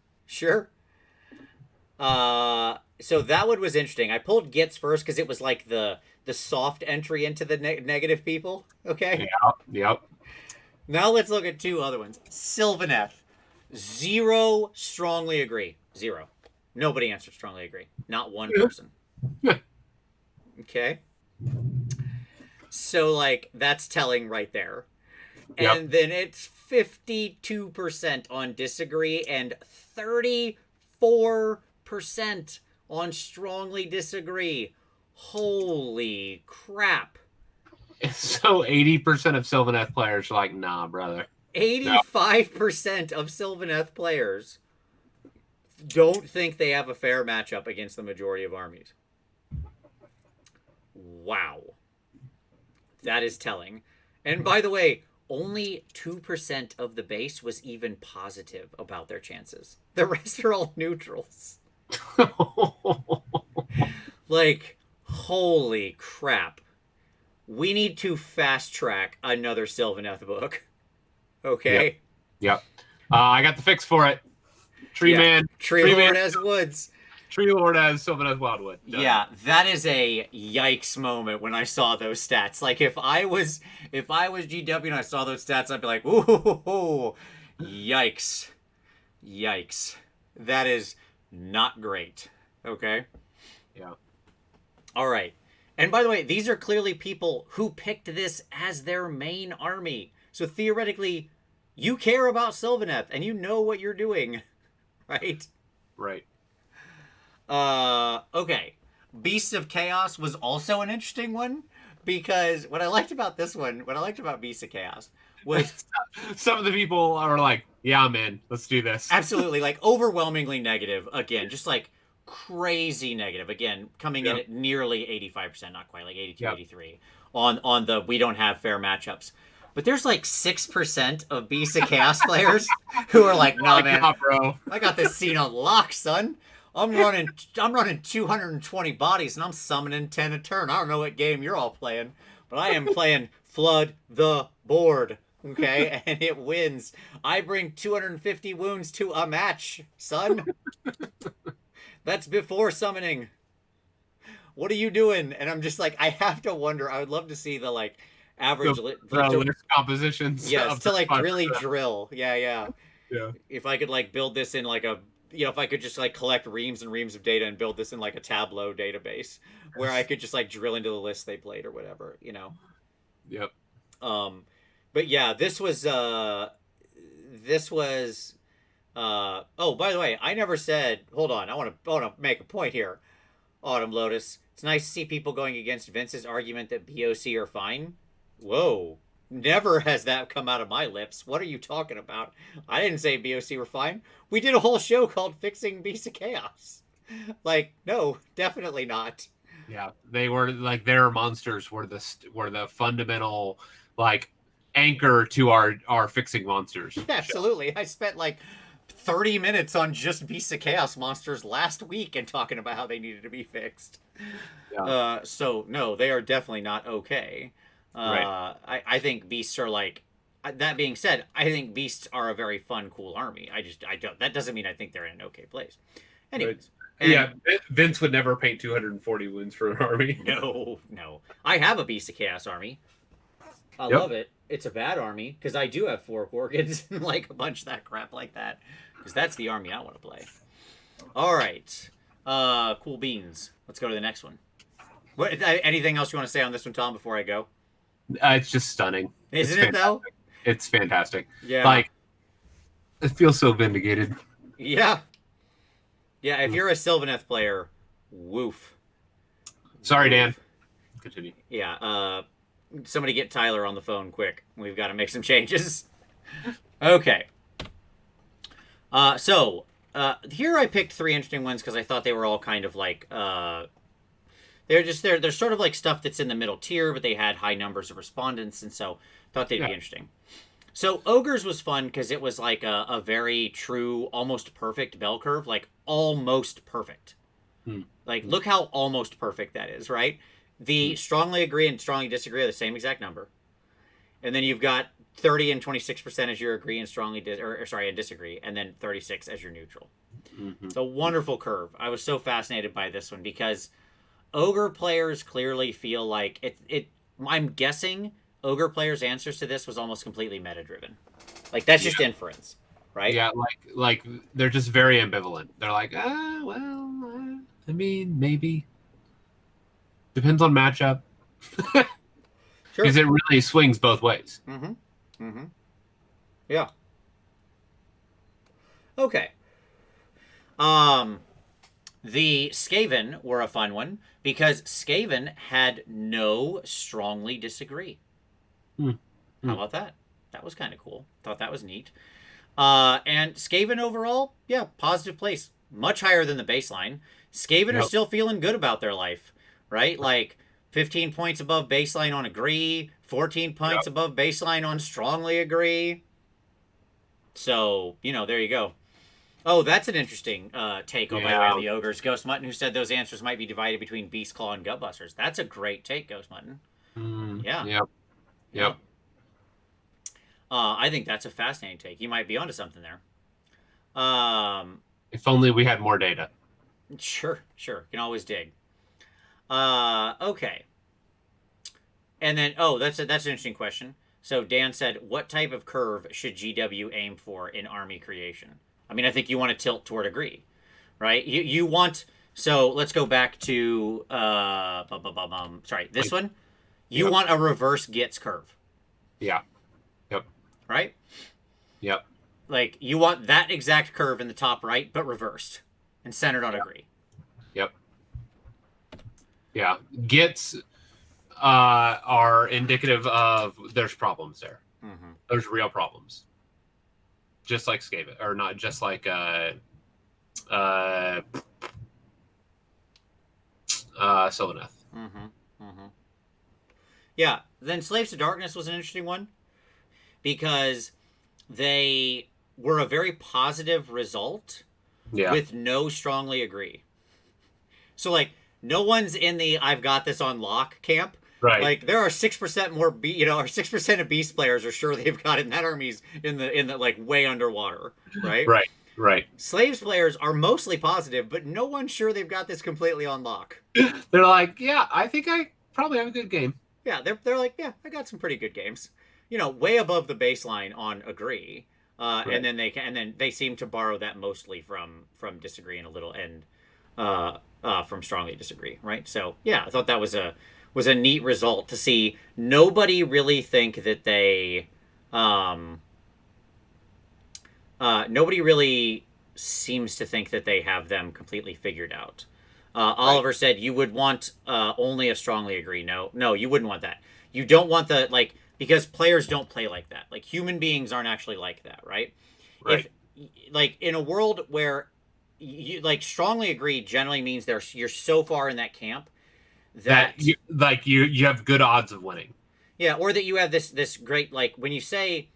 So that one was interesting. I pulled Gits first because it was like the soft entry into the negative people. Okay. Yep. Now let's look at two other ones. Sylvaneth. 0 strongly agree. 0. Nobody answered strongly agree. Not one person. Okay. So, like, that's telling right there. Yep. And then it's 52% on disagree and 34% on strongly disagree. Holy crap. So 80% of Sylvaneth players are like, nah, brother. 85% of Sylvaneth players don't think they have a fair matchup against the majority of armies. Wow. That is telling. And by the way, only 2% of the base was even positive about their chances. The rest are all neutrals. Like, holy crap. We need to fast track another Sylvaneth book. Okay? Yep. I got the fix for it. Tree Man Lord as Woods. Tree Lord as Sylvaneth Wildwood. Done. Yeah, that is a yikes moment when I saw those stats. Like, if I was GW and I saw those stats, I'd be like, ooh, yikes. That is not great. Okay? Yeah. All right. And by the way, these are clearly people who picked this as their main army. So theoretically, you care about Sylvaneth and you know what you're doing. Right? Right. Okay. Beasts of Chaos was also an interesting one because what I liked about Beasts of Chaos was some of the people are like, yeah, I'm in. Let's do this. absolutely like overwhelmingly negative. Again, just like crazy negative. Again, coming in at nearly 85%, not quite, like 82, 83 on the we don't have fair matchups. But there's like 6% of Beasts of Chaos players who are like, nah, man, bro. I got this scene on lock, son. I'm running 220 bodies and I'm summoning 10 a turn. I don't know what game you're all playing, but I am playing Flood the Board. Okay, and it wins. I bring 250 wounds to a match, son. That's before summoning. What are you doing? And I'm just like, I have to wonder. I would love to see the like average list compositions. Yes, to like really drill. Yeah. If I could like build this in like a, if I could just like collect reams and reams of data and build this in like a Tableau database where I could just like drill into the list they played or whatever, Yep. But yeah, this was oh, by the way, I never said, hold on, I want to make a point here. Autumn Lotus. It's nice to see people going against Vince's argument that BOC are fine. Whoa. Never has that come out of my lips. What are you talking about? I didn't say BOC were fine. We did a whole show called Fixing Beasts of Chaos. Like, no, definitely not. Yeah, they were like their monsters were the fundamental like anchor to our fixing monsters. Yeah, absolutely. I spent like 30 minutes on just Beasts of Chaos monsters last week and talking about how they needed to be fixed. Yeah. So no, they are definitely not okay. Right. I think beasts are like. That being said, I think beasts are a very fun, cool army. I don't. That doesn't mean I think they're in an okay place. Anyways, and Yeah, Vince would never paint 240 wounds for an army. no, no. I have a Beast of Chaos army. I Yep. love it. It's a bad army because I do have 4 Gorgons and like a bunch of that crap like that. Because that's the army I want to play. All right, cool beans. Let's go to the next one. What? Anything else you want to say on this one, Tom? Before I go, It's just stunning. isn't it though? It's fantastic. Yeah. Like, it feels so vindicated. Yeah. Yeah. If you're a Sylvaneth player, woof. Sorry, Dan. Continue. Yeah. Somebody get Tyler on the phone quick. We've got to make some changes. Okay. So here I picked 3 interesting ones because I thought they were all kind of like they're sort of like stuff that's in the middle tier, but they had high numbers of respondents, and so thought they'd be interesting. So ogres was fun because it was like a very true, almost perfect bell curve, like almost perfect. Like look how almost perfect that is, right? The strongly agree and strongly disagree are the same exact number, and then you've got 30 and 26% as your agree and strongly and disagree, and then 36 as your neutral. It's a wonderful curve. I was so fascinated by this one because ogre players clearly feel like it. I'm guessing ogre players' answers to this was almost completely meta driven. Like that's just inference, right? Yeah, like they're just very ambivalent. They're like, I mean, maybe depends on matchup. Sure. Because it really swings both ways. Yeah. Okay. The Skaven were a fun one because Skaven had no strongly disagree. How about that? That was kind of cool. Thought that was neat. And Skaven overall, yeah, positive place. Much higher than the baseline. Skaven are still feeling good about their life, right? Like 15 points above baseline on agree, 14 points above baseline on strongly agree. So, there you go. Oh, that's an interesting take by the way on the ogres. Ghost Mutton, who said those answers might be divided between Beast Claw and Gutbusters. That's a great take, Ghost Mutton. Yeah. Yep. I think that's a fascinating take. You might be onto something there. If only we had more data. Sure. Can always dig. Okay. And then, that's an interesting question. So Dan said, what type of curve should GW aim for in army creation? I mean, I think you want to tilt toward agree, right? You want, so let's go back to, this one. You want a reverse Gits curve. Yeah. Yep. Right? Yep. Like, you want that exact curve in the top right, but reversed and centered on agree. Yep. Yeah. Gits are indicative of there's problems there. There's real problems. Just like Skaven, or not just like Sylvaneth. Yeah. Then Slaves to Darkness was an interesting one because they were a very positive result with no strongly agree. So, like, no one's in the I've got this on lock camp. Right. Like, there are 6% more, or 6% of Beast players are sure they've got it, and that army's in the like, way underwater, right? Right. Slaves players are mostly positive, but no one's sure they've got this completely on lock. They're like, yeah, I think I probably have a good game. Yeah, they're like, yeah, I got some pretty good games. Way above the baseline on agree. And then they seem to borrow that mostly from disagree and a little from strongly disagree, right? So yeah, I thought that was a neat result to see. Nobody really think that they nobody really seems to think that they have them completely figured out. Oliver said you would want only a strongly agree. No, you wouldn't want that. You don't want because players don't play like that. Like, human beings aren't actually like that, right? If, like, in a world where you strongly agree generally means you're so far in that camp that you have good odds of winning. Yeah, or that you have this great, like, when you say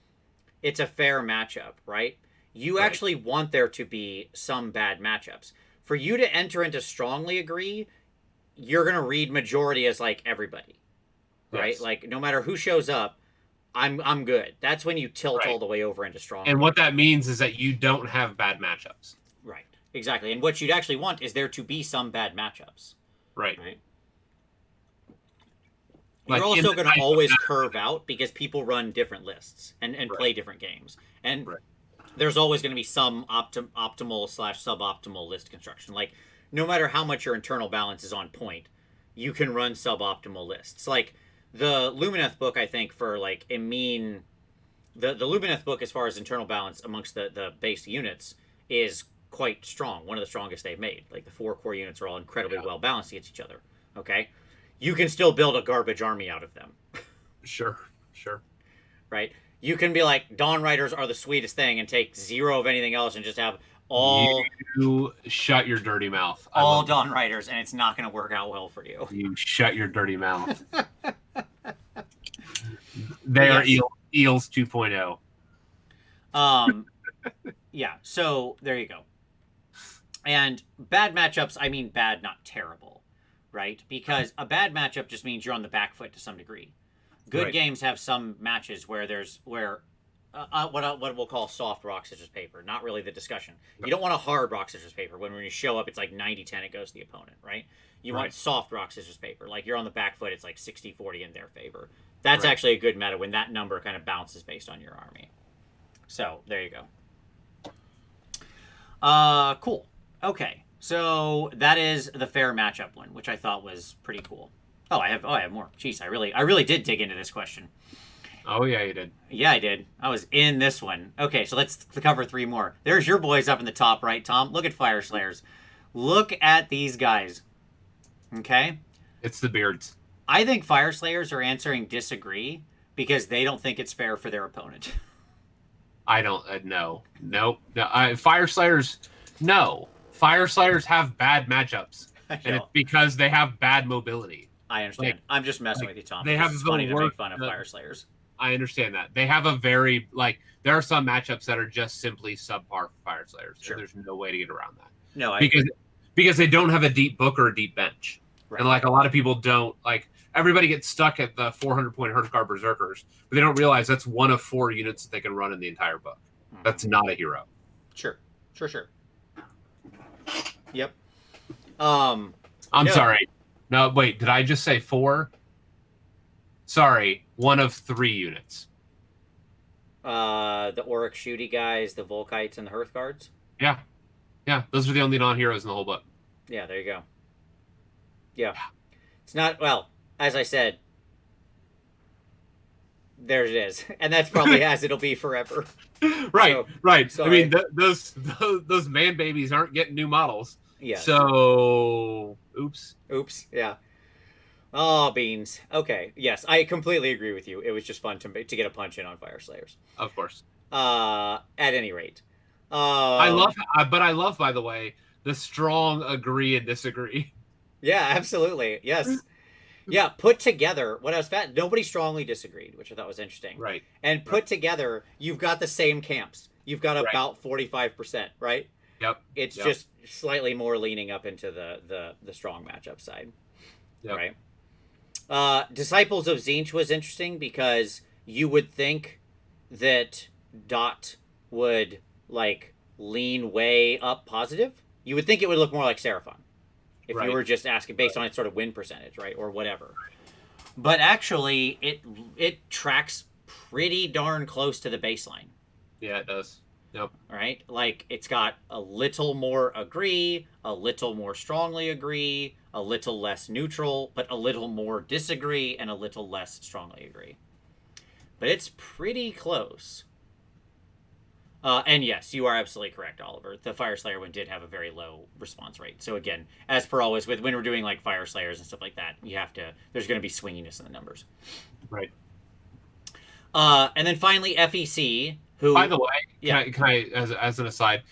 it's a fair matchup, right? You Right. actually want there to be some bad matchups. For you to enter into strongly agree, you're gonna read majority as like everybody, right? Yes. Like no matter who shows up, I'm good. That's when you tilt Right. all the way over into strongly. And what that means is that you don't have bad matchups. Right. Exactly. And what you'd actually want is there to be some bad matchups. Right. Right. Like You're in also the going to type of always matchup. curve out because people run different lists and Right. play different games. And Right. there's always going to be some optimal slash suboptimal list construction. Like, no matter how much your internal balance is on point, you can run suboptimal lists. Like, the Lumineth book, I think, for like a mean. The Lumineth book, as far as internal balance amongst the base units, is quite strong. One of the strongest they've made. Like, the 4 core units are all incredibly well balanced against each other. Okay? You can still build a garbage army out of them. Sure. Right? You can be like, Dawn Riders are the sweetest thing and take 0 of anything else and just have all You shut your dirty mouth. all Dawn Riders, and it's not going to work out well for you. You shut your dirty mouth. They are eels 2.0. Yeah, so there you go. And bad matchups, I mean bad, not terrible, right? Because a bad matchup just means you're on the back foot to some degree. Good Right. games have some matches where what we'll call soft rock scissors paper, not really the discussion. You don't want a hard rock scissors paper when you show up it's like 90-10 it goes to the opponent, right? You want Right. soft rock scissors paper, like you're on the back foot, it's like 60-40 in their favor. That's Right. actually a good meta when that number kind of bounces based on your army. So there you go. Cool. Okay, so that is the fair matchup one, which I thought was pretty cool. I have more. Jeez, I really did dig into this question. Oh yeah, you did. Yeah, I did. I was in this one. Okay, so let's cover 3 more. There's your boys up in the top right, Tom. Look at Fire Slayers. Look at these guys. Okay? It's the beards. I think Fire Slayers are answering disagree because they don't think it's fair for their opponent. I don't no. Fire Slayers. No, Fire Slayers have bad matchups, and it's because they have bad mobility. I understand. Like- I'm just messing like, with you, Tom. they have It's the funny to make worst- fun of Fire Slayers. I understand that they have a very there are some matchups that are just simply subpar for Fire Slayers. Sure. And there's no way to get around that No, because they don't have a deep book or a deep bench, Right. and like a lot of people don't Everybody gets stuck at the 400-point Hearthguard Berserkers, but they don't realize that's one of 4 units that they can run in the entire book. Mhm. That's not a hero. Sure. Yep. I'm No. sorry. No, wait. Did I just say 4? Sorry, 1 of 3 units. The Auric Shooty guys, the Volkites, and the Hearthguards. Yeah. Those are the only non-heroes in the whole book. Yeah, there you go. Yeah. It's not, well, as I said, there it is. And that's probably as it'll be forever. Right. So, I sorry. mean, those man babies aren't getting new models. Yeah. So, oops. Yeah. Oh, beans. Okay. Yes, I completely agree with you. It was just fun to get a punch in on Fire Slayers. Of course. At any rate. I love, by the way, the strong agree and disagree. Yeah, absolutely. Yes. Yeah, put together, when I was fat, nobody strongly disagreed, which I thought was interesting. Right. And put together, you've got the same camps. You've got about 45%, right? Yep. It's just slightly more leaning up into the strong matchup side. Yep. Right? Disciples of Tzeentch was interesting because you would think that Dot would, lean way up positive. You would think it would look more like Seraphon. If you were just asking based on its sort of win percentage, right? Or whatever. But actually, it tracks pretty darn close to the baseline. Yeah, it does. Yep. Right? It's got a little more agree, a little more strongly agree, a little less neutral, but a little more disagree, and a little less strongly agree. But it's pretty close. And yes, you are absolutely correct, Oliver. The Fire Slayer one did have a very low response rate. So again, as per always, when we're doing Fire Slayers and stuff like that, there's going to be swinginess in the numbers. Right. And then finally, FEC Who, By the way, yeah, can I as an aside,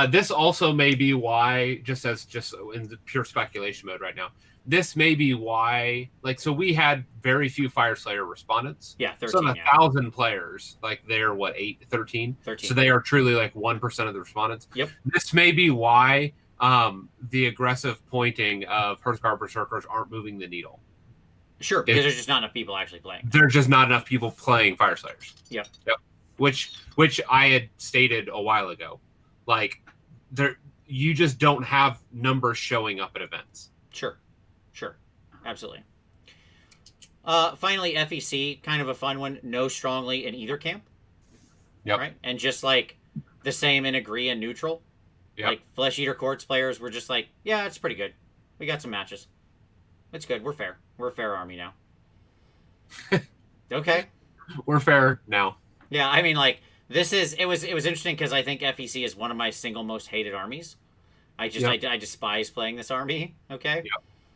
this also may be why, just in the pure speculation mode right now, this may be why, like, so we had very few Fire Slayer respondents. yeah, So 13, on yeah, 1,000 players, like they're what, 13? 13. So they are truly like 1% of the respondents. Yep. This may be why the aggressive pointing of Hearthguard Berserkers aren't moving the needle. Sure, because there's just not enough people actually playing. There's just not enough people playing Fire Slayers. Yep. Which I had stated a while ago. Like, there, you just don't have numbers showing up at events. Sure, absolutely. Finally, FEC, kind of a fun one. No strongly in either camp. Yep. Right, and just like the same in agree and neutral. Yep. Like Flesh Eater Courts players were just like, yeah, it's pretty good. We got some matches. It's good. We're fair. We're a fair army now. Okay. We're fair now. Yeah, I mean, like, it was interesting because I think FEC is one of my single most hated armies. I despise playing this army. Okay.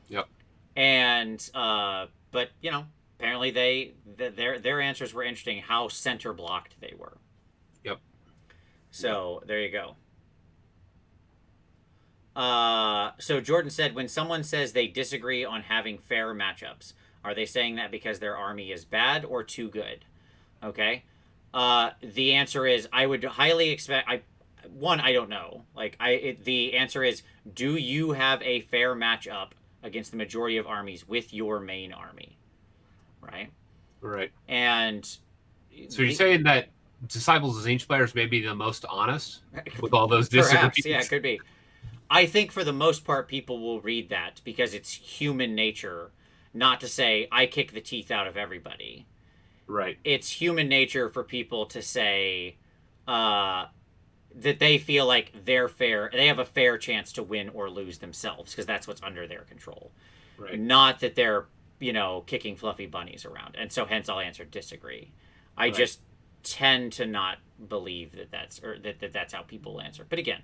Yep. And but you know, apparently their answers were interesting. How center blocked they were. Yep. So there you go. So Jordan said, when someone says they disagree on having fair matchups, are they saying that because their army is bad or too good? Okay. The answer is, I would highly expect. I don't know. Like, the answer is, do you have a fair matchup against the majority of armies with your main army? Right. Right. And so you're saying that Disciples of Zinch players may be the most honest with all those disagreements? Perhaps, yeah, it could be. I think for the most part, people will read that because it's human nature not to say, I kick the teeth out of everybody. Right. It's human nature for people to say that they feel like they're fair. They have a fair chance to win or lose themselves because that's what's under their control. Right. Not that they're, kicking fluffy bunnies around. And so hence I'll answer disagree. I just tend to not believe that that's how people answer. But again,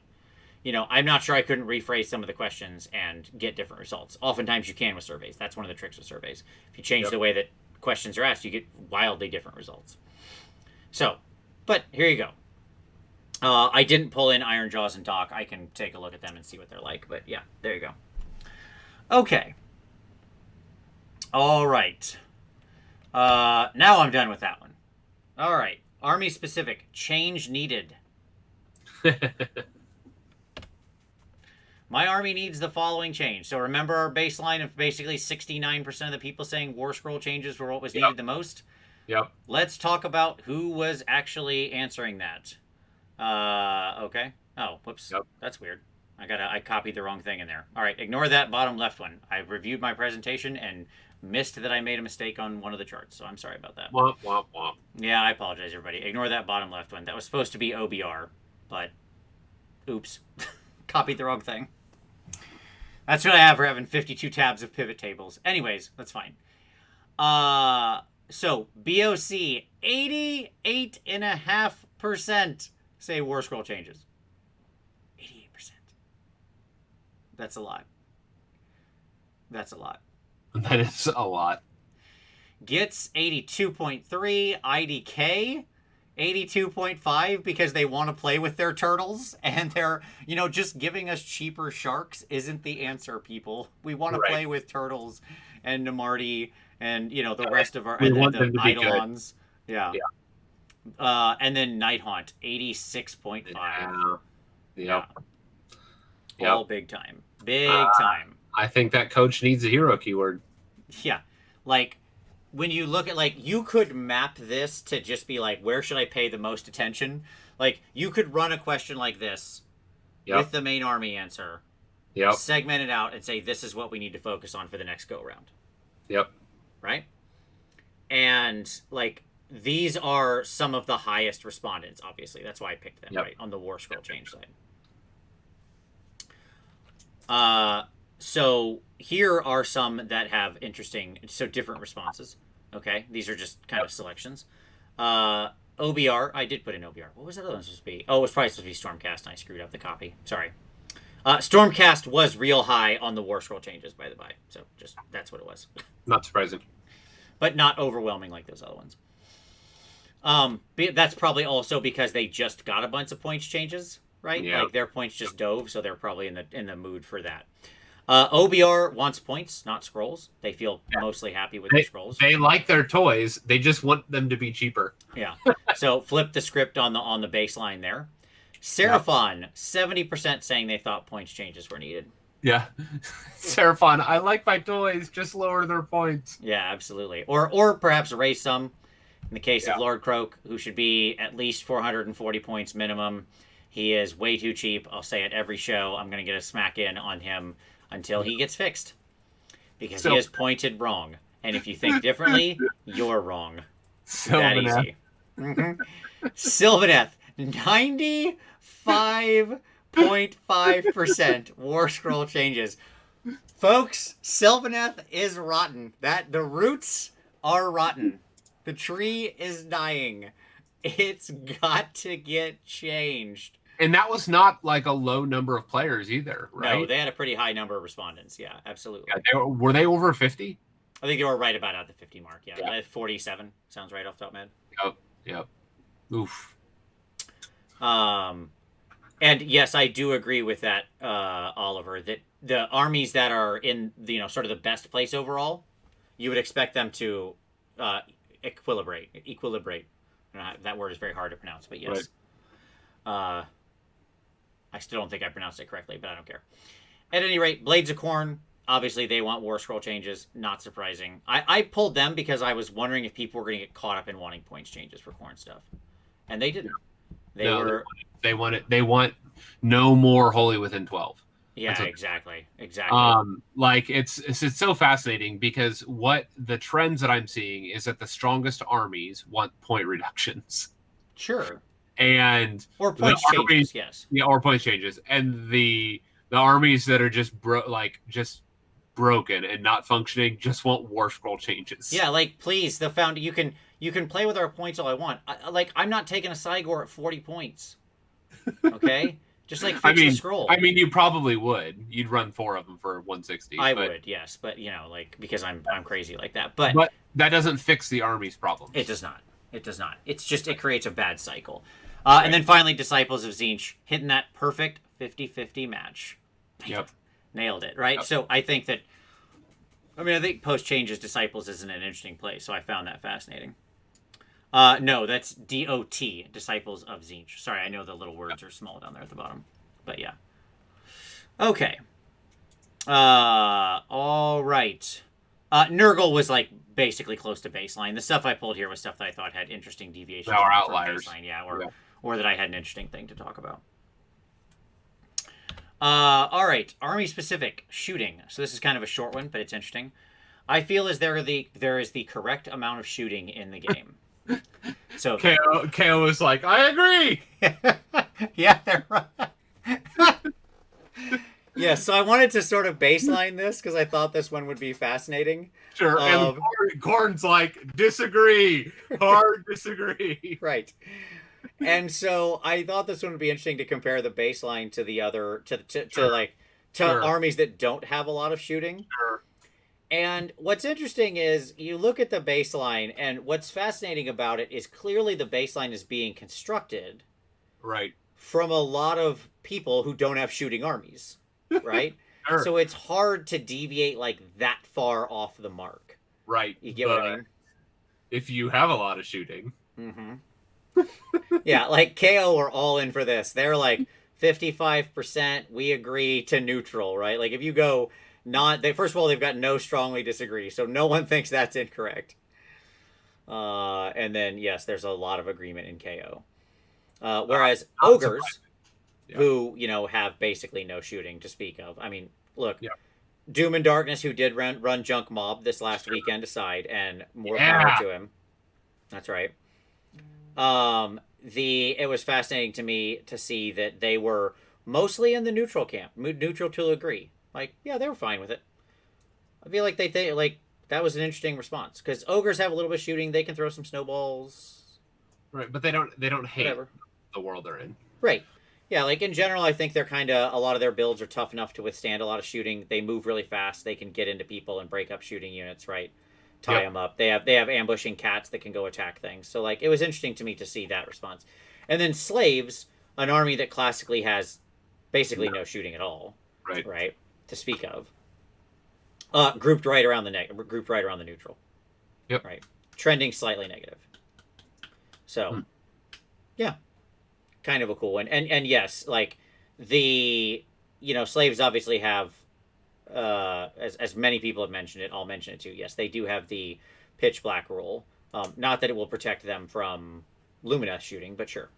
I'm not sure I couldn't rephrase some of the questions and get different results. Oftentimes you can with surveys. That's one of the tricks with surveys. If you change the way that questions are asked, you get wildly different results. So, but here you go. I didn't pull in Iron Jaws and Doc. I can take a look at them and see what they're like. But yeah, there you go. Okay. All right. Now I'm done with that one. All right. Army specific. Change needed. My army needs the following change. So remember our baseline of basically 69% of the people saying warscroll changes were what was needed the most? Yep. Let's talk about who was actually answering that. Okay. Oh, whoops. Yep. That's weird. I copied the wrong thing in there. All right, ignore that bottom left one. I reviewed my presentation and missed that I made a mistake on one of the charts, so I'm sorry about that. Womp, womp, womp. Yeah, I apologize, everybody. Ignore that bottom left one. That was supposed to be OBR, but oops. Copied the wrong thing. That's what I have for having 52 tabs of pivot tables. Anyways, that's fine. So, BOC, 88.5% say war scroll changes. 88%. That's a lot. That's a lot. That is a lot. Gets 82.3, IDK 82.5 because they want to play with their turtles and they're, just giving us cheaper sharks isn't the answer, people. We want to play with turtles and Namarti and, the rest of our the Eidolons. Yeah. And then Nighthaunt, 86.5. Yeah. All big time. Big time. I think that coach needs a hero keyword. Yeah. Like, when you look at, you could map this to just be where should I pay the most attention? You could run a question like this with the main army answer. Yep. Segment it out and say, this is what we need to focus on for the next go-round. Yep. Right? And, these are some of the highest respondents, obviously. That's why I picked them, right? On the War Scroll change side. So here are some that have different responses. Okay, these are just kind of selections. OBR, I did put in OBR. What was that other one supposed to be? Oh, it was probably supposed to be Stormcast, and I screwed up the copy. Sorry. Stormcast was real high on the War Scroll changes, by the by. So that's what it was. Not surprising. But not overwhelming like those other ones. That's probably also because they just got a bunch of points changes, right? Yeah. Like their points just dove, so they're probably in the mood for that. OBR wants points, not scrolls. They feel mostly happy with the scrolls. They like their toys. They just want them to be cheaper. Yeah. So flip the script on the baseline there. Seraphon, 70% saying they thought points changes were needed. Yeah. Seraphon, I like my toys. Just lower their points. Yeah, absolutely. Or perhaps raise some. In the case of Lord Croak, who should be at least 440 points minimum. He is way too cheap. I'll say it every show. I'm going to get a smack in on him until he gets fixed. Because he is pointed wrong. And if you think differently, you're wrong. That easy. Sylvaneth, 95.5% War Scroll changes. Folks, Sylvaneth is rotten. The roots are rotten. The tree is dying. It's got to get changed. And that was not like a low number of players either, right? No, they had a pretty high number of respondents. Yeah, absolutely. Yeah, were they over 50? I think they were right about at the 50 mark. Yeah. 47 sounds right off the top of my head. Yep. Oof. And yes, I do agree with that, Oliver, that the armies that are in sort of the best place overall, you would expect them to equilibrate. That word is very hard to pronounce, but yes. Right. I still don't think I pronounced it correctly, but I don't care. At any rate, Blades of Corn, obviously they want War Scroll changes. Not surprising. I pulled them because I was wondering if people were going to get caught up in wanting points changes for Corn stuff. And they didn't. They want no more Holy Within 12. Yeah, exactly. Like it's so fascinating because what the trends that I'm seeing is that the strongest armies want point reductions. Sure. And or points changes, yes. Yeah, or points changes. And the armies that are just broken and not functioning just want War Scroll changes. Yeah, like please, you can play with our points all I want. I'm not taking a Cygor at 40 points. Okay? Just fix the scroll. I mean, you probably would. You'd run 4 of them for 160. I would, yes, but because I'm crazy like that. But that doesn't fix the army's problems. It does not. It's just it creates a bad cycle. And then finally, Disciples of Tzeentch hitting that perfect 50-50 match. Yep. Nailed it, right? Yep. So I think post changes Disciples isn't an interesting place, so I found that fascinating. No, that's DOT, Disciples of Tzeentch. Sorry, I know the little words are small down there at the bottom. But yeah. Okay. All right. Nurgle was basically close to baseline. The stuff I pulled here was stuff that I thought had interesting deviations. Or outliers. Baseline, or that I had an interesting thing to talk about. All right. Army specific shooting. So this is kind of a short one, but it's interesting. I feel as there is the correct amount of shooting in the game. So KO was like, I agree. Yeah, they're right. Yeah, so I wanted to sort of baseline this because I thought this one would be fascinating. Sure, and Gordon's like, disagree. Hard disagree. Right. And so I thought this one would be interesting to compare the baseline to the other armies that don't have a lot of shooting. Sure. And what's interesting is you look at the baseline, and what's fascinating about it is clearly the baseline is being constructed from a lot of people who don't have shooting armies, right? Sure. So it's hard to deviate that far off the mark. Right. You get what I mean? If you have a lot of shooting. Mm-hmm. Yeah, KO are all in for this. They're 55%, we agree, to neutral, right? If you go... first of all, they've got no strongly disagree, so no one thinks that's incorrect. And then, yes, there's a lot of agreement in KO. Whereas ogres, who, have basically no shooting to speak of. I mean, look, Doom and Darkness, who did run Junk Mob this last weekend aside, and more power to him. That's right. It was fascinating to me to see that they were mostly in the neutral camp, neutral to agree. They were fine with it. I feel like they that was an interesting response because ogres have a little bit of shooting. They can throw some snowballs. Right, but they don't hate the world they're in. Right. Yeah, in general, I think they're a lot of their builds are tough enough to withstand a lot of shooting. They move really fast. They can get into people and break up shooting units, right? tie them up. They have ambushing cats that can go attack things. So like it was interesting to me to see that response. And then slaves, an army that classically has basically no shooting at all, right, to speak of. Grouped right around the neutral. Yep. Right. Trending slightly negative. So, yeah, kind of a cool one. And yes, like slaves obviously have, as many people have mentioned it, I'll mention it too. Yes, they do have the pitch black rule. Not that it will protect them from Lumineth shooting, but sure.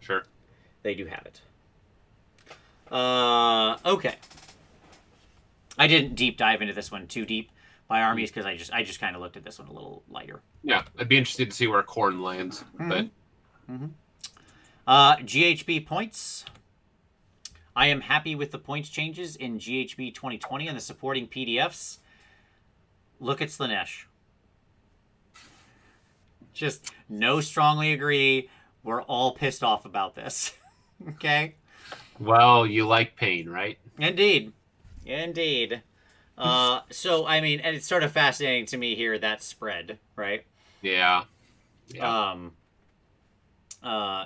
Sure. They do have it. Okay. I didn't deep dive into this one too deep by armies because I just kind of looked at this one a little lighter. Yeah, I'd be interested to see where Khorne lands. But GHB points. I am happy with the points changes in GHB 2020 and the supporting PDFs. Look at Slanesh. Just no strongly agree. We're all pissed off about this. Okay? Well, you like pain, right? Indeed. So, I mean, and it's sort of fascinating to me here, that spread, right? Yeah.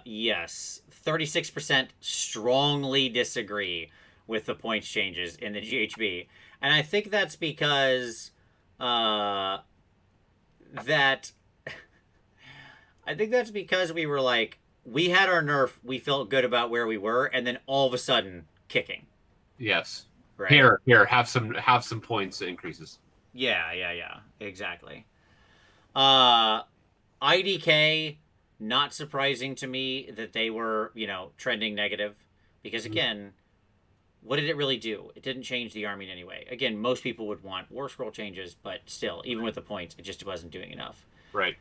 Yes. 36% strongly disagree with the points changes in the GHB. And I think that's because we were like, we had our nerf, we felt good about where we were, and then all of a sudden, kicking. Yes. Right. Here, have some points increases. Yeah, exactly. IDK, not surprising to me that they were, trending negative. Because again, what did it really do? It didn't change the army in any way. Again, most people would want warscroll changes, but still, even with the points, it just wasn't doing enough. Right.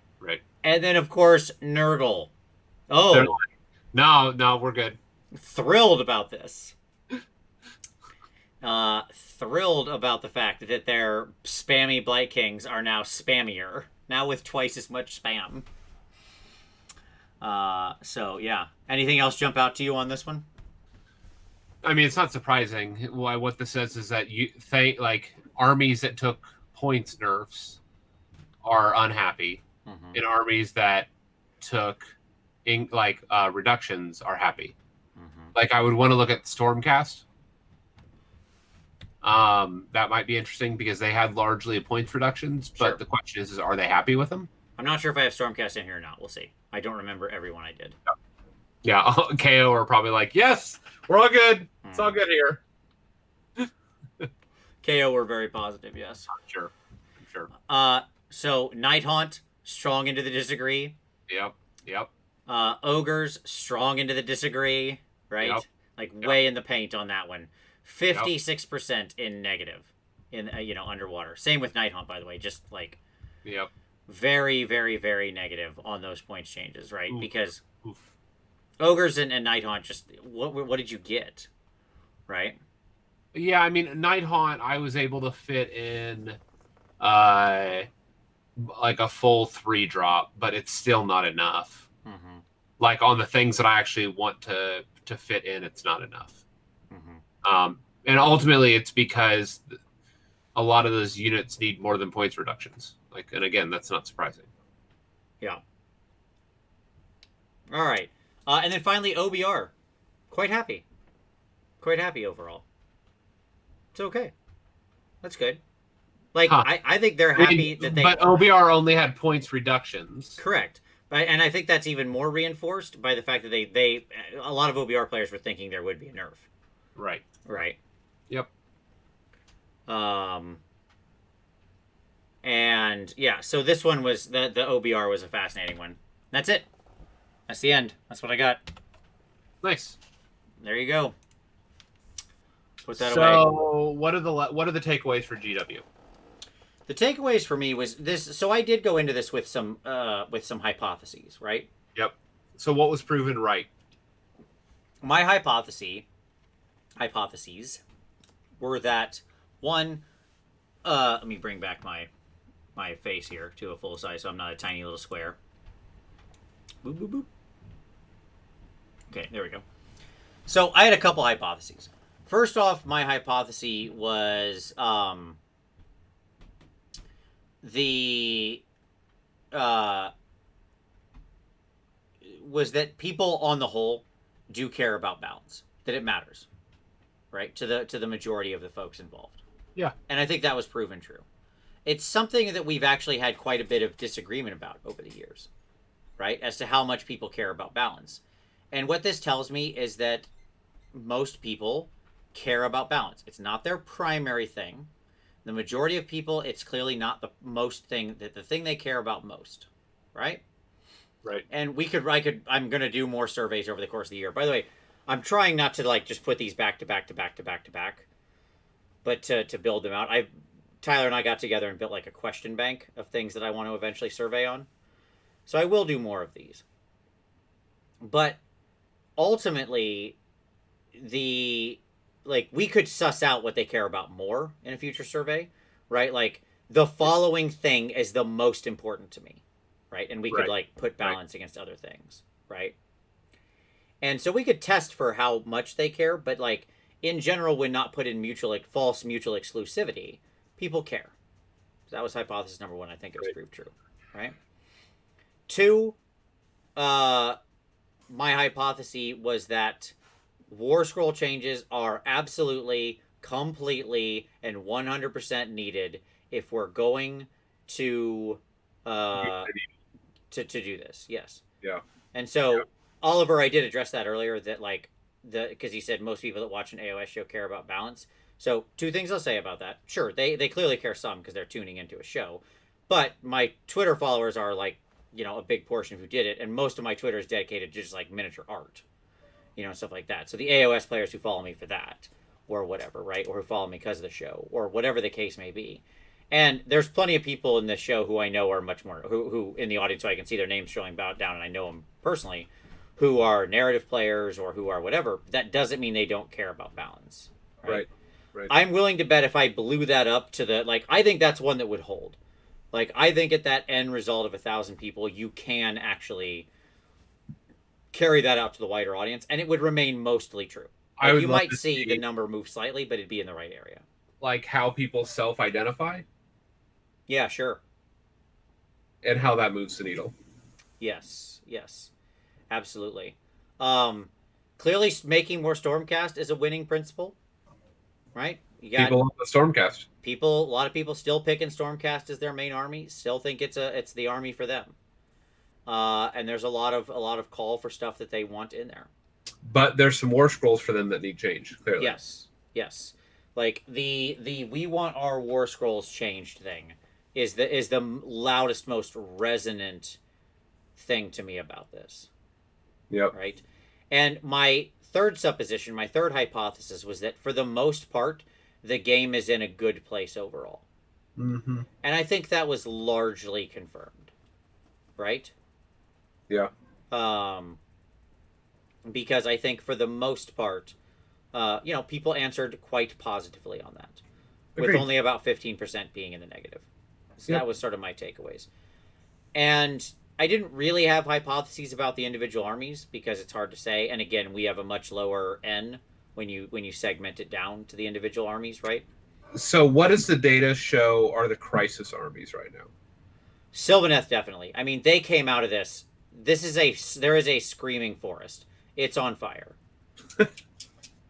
And then, of course, Nurgle. Oh. No, we're good. Thrilled about this. Thrilled about the fact that their spammy Blight Kings are now spammier. Now with twice as much spam. So, yeah. Anything else jump out to you on this one? I mean, it's not surprising. What this says is that armies that took points nerfs are unhappy, and armies that took reductions are happy. Like I would want to look at Stormcast. That might be interesting because they had largely points reductions, but the question is are they happy with them? I'm not sure if I have Stormcast in here or not. We'll see. I don't remember every one I did. Yeah, KO are probably like, yes, we're all good. It's all good here. KO were very positive, yes. Sure. So Night Haunt, strong into the disagree. Yep. Ogres, strong into the disagree, right? Yep. Way in the paint on that one. 56% in negative, in underwater. Same with Night Haunt, by the way. Just very, very, very negative on those points changes, right? Because Ogres and Night Haunt, just what did you get, right? Yeah, I mean, Night Haunt, I was able to fit in a full 3-drop, but it's still not enough. On the things that I actually want to fit in, it's not enough. And ultimately, it's because a lot of those units need more than points reductions. And again, that's not surprising. Yeah. All right. And then finally, OBR. Quite happy overall. It's okay. That's good. I think they're happy that they... But OBR only had points reductions. Correct. And I think that's even more reinforced by the fact that they a lot of OBR players were thinking there would be a nerf. Right. Yep. And yeah, so this one was the OBR was a fascinating one. That's it. That's the end. That's what I got. Nice. There you go. Put that away. So, what are the takeaways for GW? The takeaways for me was this. So I did go into this with some hypotheses, right? Yep. So what was proven right? My hypotheses were that one. Let me bring back my face here to a full size, so I'm not a tiny little square. Boop boop boop. Okay, there we go. So I had a couple hypotheses. First off, my hypothesis was the uh, was that people on the whole do care about balance, that it matters, right, to the majority of the folks involved. Yeah. And I think that was proven true. It's something that we've actually had quite a bit of disagreement about over the years, right, as to how much people care about balance. And what this tells me is that most people care about balance. It's not their primary thing. The majority of people, it's clearly not the most thing, that the thing they care about most, right? Right. And I'm going to do more surveys over the course of the year. By the way, I'm trying not to like just put these back to back to back to back to back, but to build them out. Tyler and I got together and built like a question bank of things that I want to eventually survey on. So I will do more of these. But ultimately, we could suss out what they care about more in a future survey, right? Like the following thing is the most important to me, right? And we could like put balance against other things, right? And so we could test for how much they care, but like in general, when not put in false mutual exclusivity, people care. So that was hypothesis number 1. I think it was proved true, right? 2, my hypothesis was that warscroll changes are absolutely, completely, and 100% needed if we're going to do this. Yes. Yeah. And so Oliver, I did address that earlier, that like because he said most people that watch an AoS show care about balance. So 2 things I'll say about that. Sure, they clearly care some because they're tuning into a show, but my Twitter followers are like, a big portion of who did it, and most of my Twitter is dedicated to just like miniature art, stuff like that. So the AoS players who follow me for that, or whatever, right, or who follow me because of the show, or whatever the case may be. And there's plenty of people in this show who I know are much more who in the audience, so I can see their names showing down, and I know them personally, who are narrative players or who are whatever. That doesn't mean they don't care about balance. Right. I'm willing to bet if I blew that up to I think that's one that would hold. Like, I think at that end result of 1,000 people, you can actually carry that out to the wider audience, and it would remain mostly true. Like, you might see the number move slightly, but it'd be in the right area. Like how people self-identify? Yeah, sure. And how that moves the needle. Yes. Absolutely. Clearly, making more Stormcast is a winning principle, right? You got people on the Stormcast. A lot of people still picking Stormcast as their main army. Still think it's the army for them. And there's a lot of call for stuff that they want in there. But there's some war scrolls for them that need change. Clearly. Yes. Like the we want our war scrolls changed thing is the loudest, most resonant thing to me about this. Yep. Right. And my third supposition, my third hypothesis was that for the most part, the game is in a good place overall. Mm-hmm. And I think that was largely confirmed. Right? Yeah. Because I think for the most part, people answered quite positively on that. Agreed. With only about 15% being in the negative. So that was sort of my takeaways. And I didn't really have hypotheses about the individual armies because it's hard to say. And again, we have a much lower N when you segment it down to the individual armies, right? So what does the data show are the crisis armies right now? Sylvaneth, definitely. I mean, they came out of this. There is a screaming forest. It's on fire.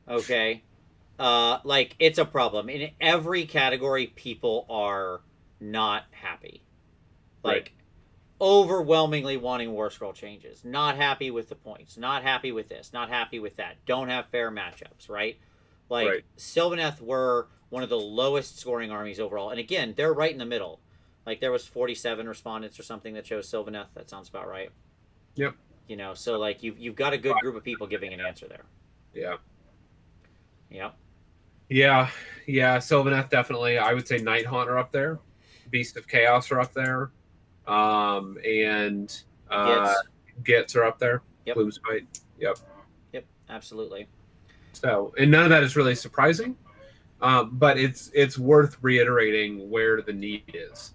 Okay? It's a problem. In every category, people are not happy. Overwhelmingly wanting war scroll changes. Not happy with the points. Not happy with this. Not happy with that. Don't have fair matchups, right? Sylvaneth were one of the lowest scoring armies overall. And again, they're right in the middle. Like, there was 47 respondents or something that chose Sylvaneth. That sounds about right. Yep. So, like, you've got a good group of people giving an answer there. Yeah. Yep. Yeah. Sylvaneth, definitely. I would say Nighthaunt are up there. Beast of Chaos are up there. And Gits are up there. Yep. Gloomspite. Yep. Absolutely. So, and none of that is really surprising. But it's worth reiterating where the need is.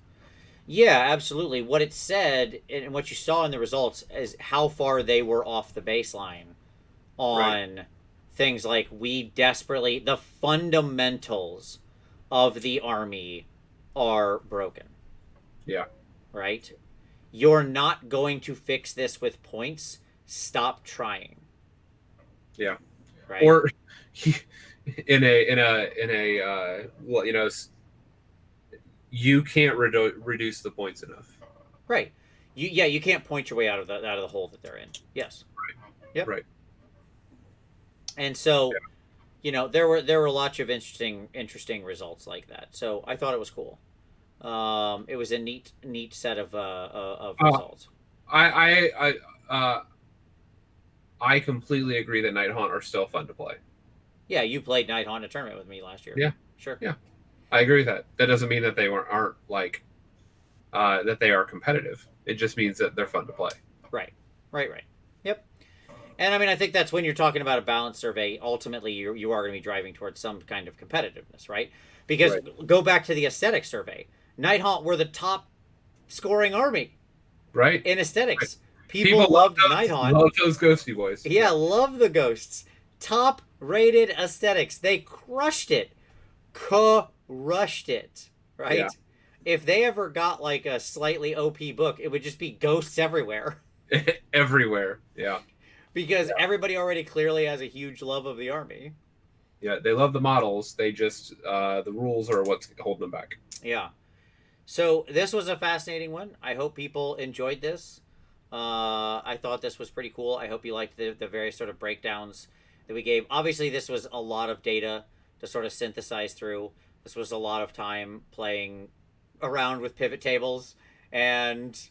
Yeah, absolutely. What it said and what you saw in the results is how far they were off the baseline on things like the fundamentals of the army are broken. Yeah. Right? You're not going to fix this with points. Stop trying. Yeah. Right? Or well, you can't reduce the points enough. Right. You can't point your way out of the hole that they're in. Yes. Yep. Right. And so, there were lots of interesting results like that. So I thought it was cool. It was a neat set of results. I completely agree that Night Haunt are still fun to play. Yeah, you played Night Haunt in a tournament with me last year. Yeah. Sure. Yeah. I agree with that. That doesn't mean that they aren't like that they are competitive. It just means that they're fun to play. Right. Yep. And I mean, I think that's when you're talking about a balance survey. Ultimately, you are going to be driving towards some kind of competitiveness, right? Because go back to the aesthetic survey. Night Haunt were the top scoring army, right? In aesthetics. Right. People loved Night Haunt. Love those ghosty boys. Yeah, love the ghosts. Top rated aesthetics. They crushed it. Crushed it. Right? Yeah. If they ever got like a slightly OP book, it would just be ghosts everywhere. Everywhere. Yeah. Because everybody already clearly has a huge love of the army. Yeah, they love the models. They just the rules are what's holding them back. Yeah. So this was a fascinating one. I hope people enjoyed this. I thought this was pretty cool. I hope you liked the various sort of breakdowns that we gave. Obviously, this was a lot of data to sort of synthesize through. This was a lot of time playing around with pivot tables and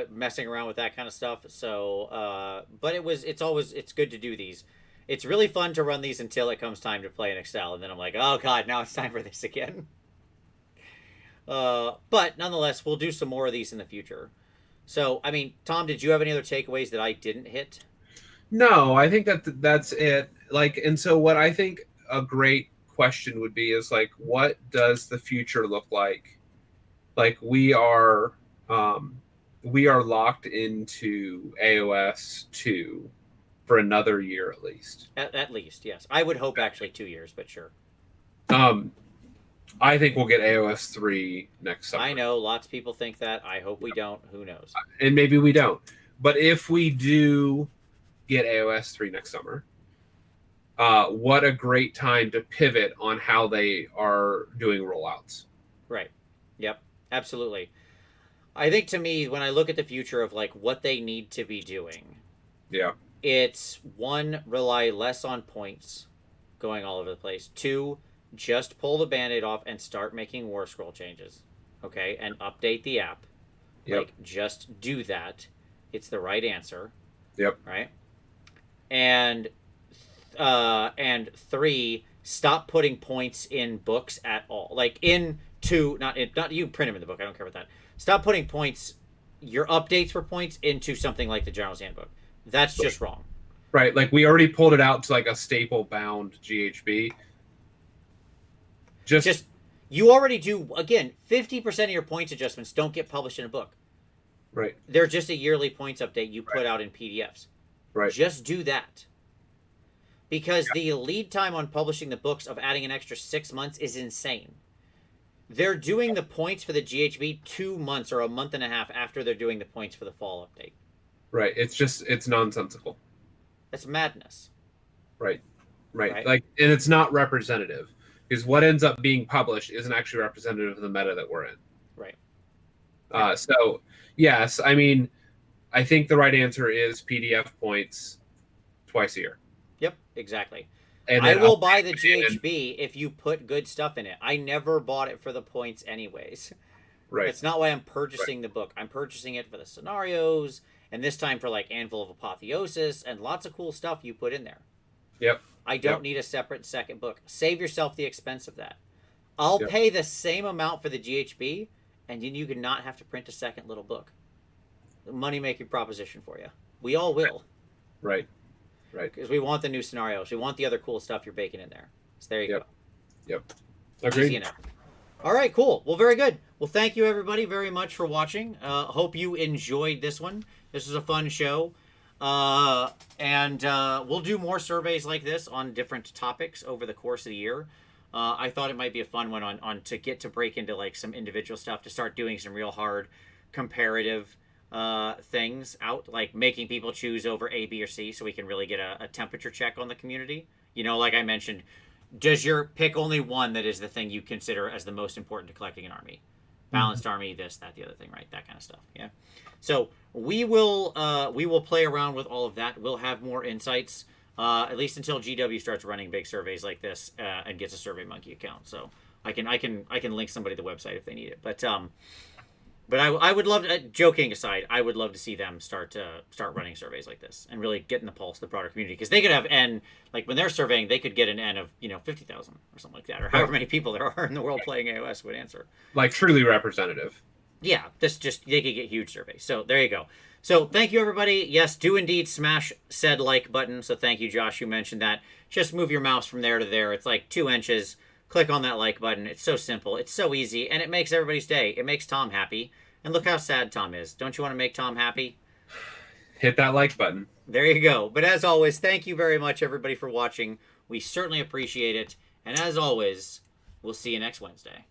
messing around with that kind of stuff. So, but it's good to do these. It's really fun to run these until it comes time to play in Excel, and then I'm like, oh god, now it's time for this again. But nonetheless, we'll do some more of these in the future. So, I mean, Tom, did you have any other takeaways that I didn't hit? No, I think that's it. Like, and so what I think a great question would be is like, what does the future look like? Like we are locked into AoS 2 for another year at least. At least, yes. I would hope actually 2 years, but sure. I think we'll get AoS 3 next summer. I know lots of people think that. I hope we don't. Who knows? And maybe we don't. But if we do get AoS 3 next summer, what a great time to pivot on how they are doing rollouts. Right. Yep. Absolutely. I think to me, when I look at the future of like what they need to be doing, yeah, it's 1, rely less on points going all over the place. 2, just pull the Band-Aid off and start making warscroll changes. Okay? And update the app. Yep. Like, just do that. It's the right answer. Yep. Right? And 3, stop putting points in books at all. Like, not you print them in the book. I don't care about that. Stop putting points, your updates for points, into something like the General's Handbook. That's just wrong. Right. Like, we already pulled it out to like a staple bound GHB. Just you already do, again, 50% of your points adjustments don't get published in a book. Right. They're just a yearly points update you put out in PDFs. Right. Just do that. Because the lead time on publishing the books of adding an extra 6 months is insane. They're doing the points for the GHB 2 months or a month and a half after they're doing the points for the fall update. Right. It's nonsensical. That's madness. Right. Like, and it's not representative. Because what ends up being published isn't actually representative of the meta that we're in. Right. So, yes, I mean, I think the right answer is PDF points twice a year. Yep, exactly. And I will buy the GHB if you put good stuff in it. I never bought it for the points anyways. Right. That's not why I'm purchasing the book. I'm purchasing it for the scenarios, and this time for like Anvil of Apotheosis and lots of cool stuff you put in there. Yep. I don't need a separate second book. Save yourself the expense of that. I'll pay the same amount for the GHB, and then you can not have to print a second little book. Money-making proposition for you. We all will. Right. Because we want the new scenarios. We want the other cool stuff you're baking in there. So there you go. Yep. Agreed. Easy enough. All right, cool. Well, very good. Well, thank you, everybody, very much for watching. Hope you enjoyed this one. This was a fun show. And we'll do more surveys like this on different topics over the course of the year. I thought it might be a fun one on to get to break into like some individual stuff, to start doing some real hard comparative things out, like making people choose over A, B, or C, so we can really get a temperature check on the community. You know, like I mentioned, does your pick only one that is the thing you consider as the most important to collecting an army? Balanced army, this, that, the other thing, right? That kind of stuff. Yeah. So we will play around with all of that. We'll have more insights, at least until GW starts running big surveys like this and gets a SurveyMonkey account. So I can link somebody to the website if they need it. But I would love to, joking aside, I would love to see them start running surveys like this and really getting the pulse of the broader community, because they could have N, like when they're surveying, they could get an N of 50,000 or something like that, or however many people there are in the world playing AOS would answer. Like truly representative. Yeah, this just they could get huge surveys. So there you go. So thank you everybody. Yes, do indeed smash said like button. So thank you, Josh, who mentioned that. Just move your mouse from there to there. It's like 2 inches. Click on that like button. It's so simple. It's so easy, and it makes everybody's day. It makes Tom happy. And look how sad Tom is. Don't you want to make Tom happy? Hit that like button. There you go. But as always, thank you very much, everybody, for watching. We certainly appreciate it. And as always, we'll see you next Wednesday.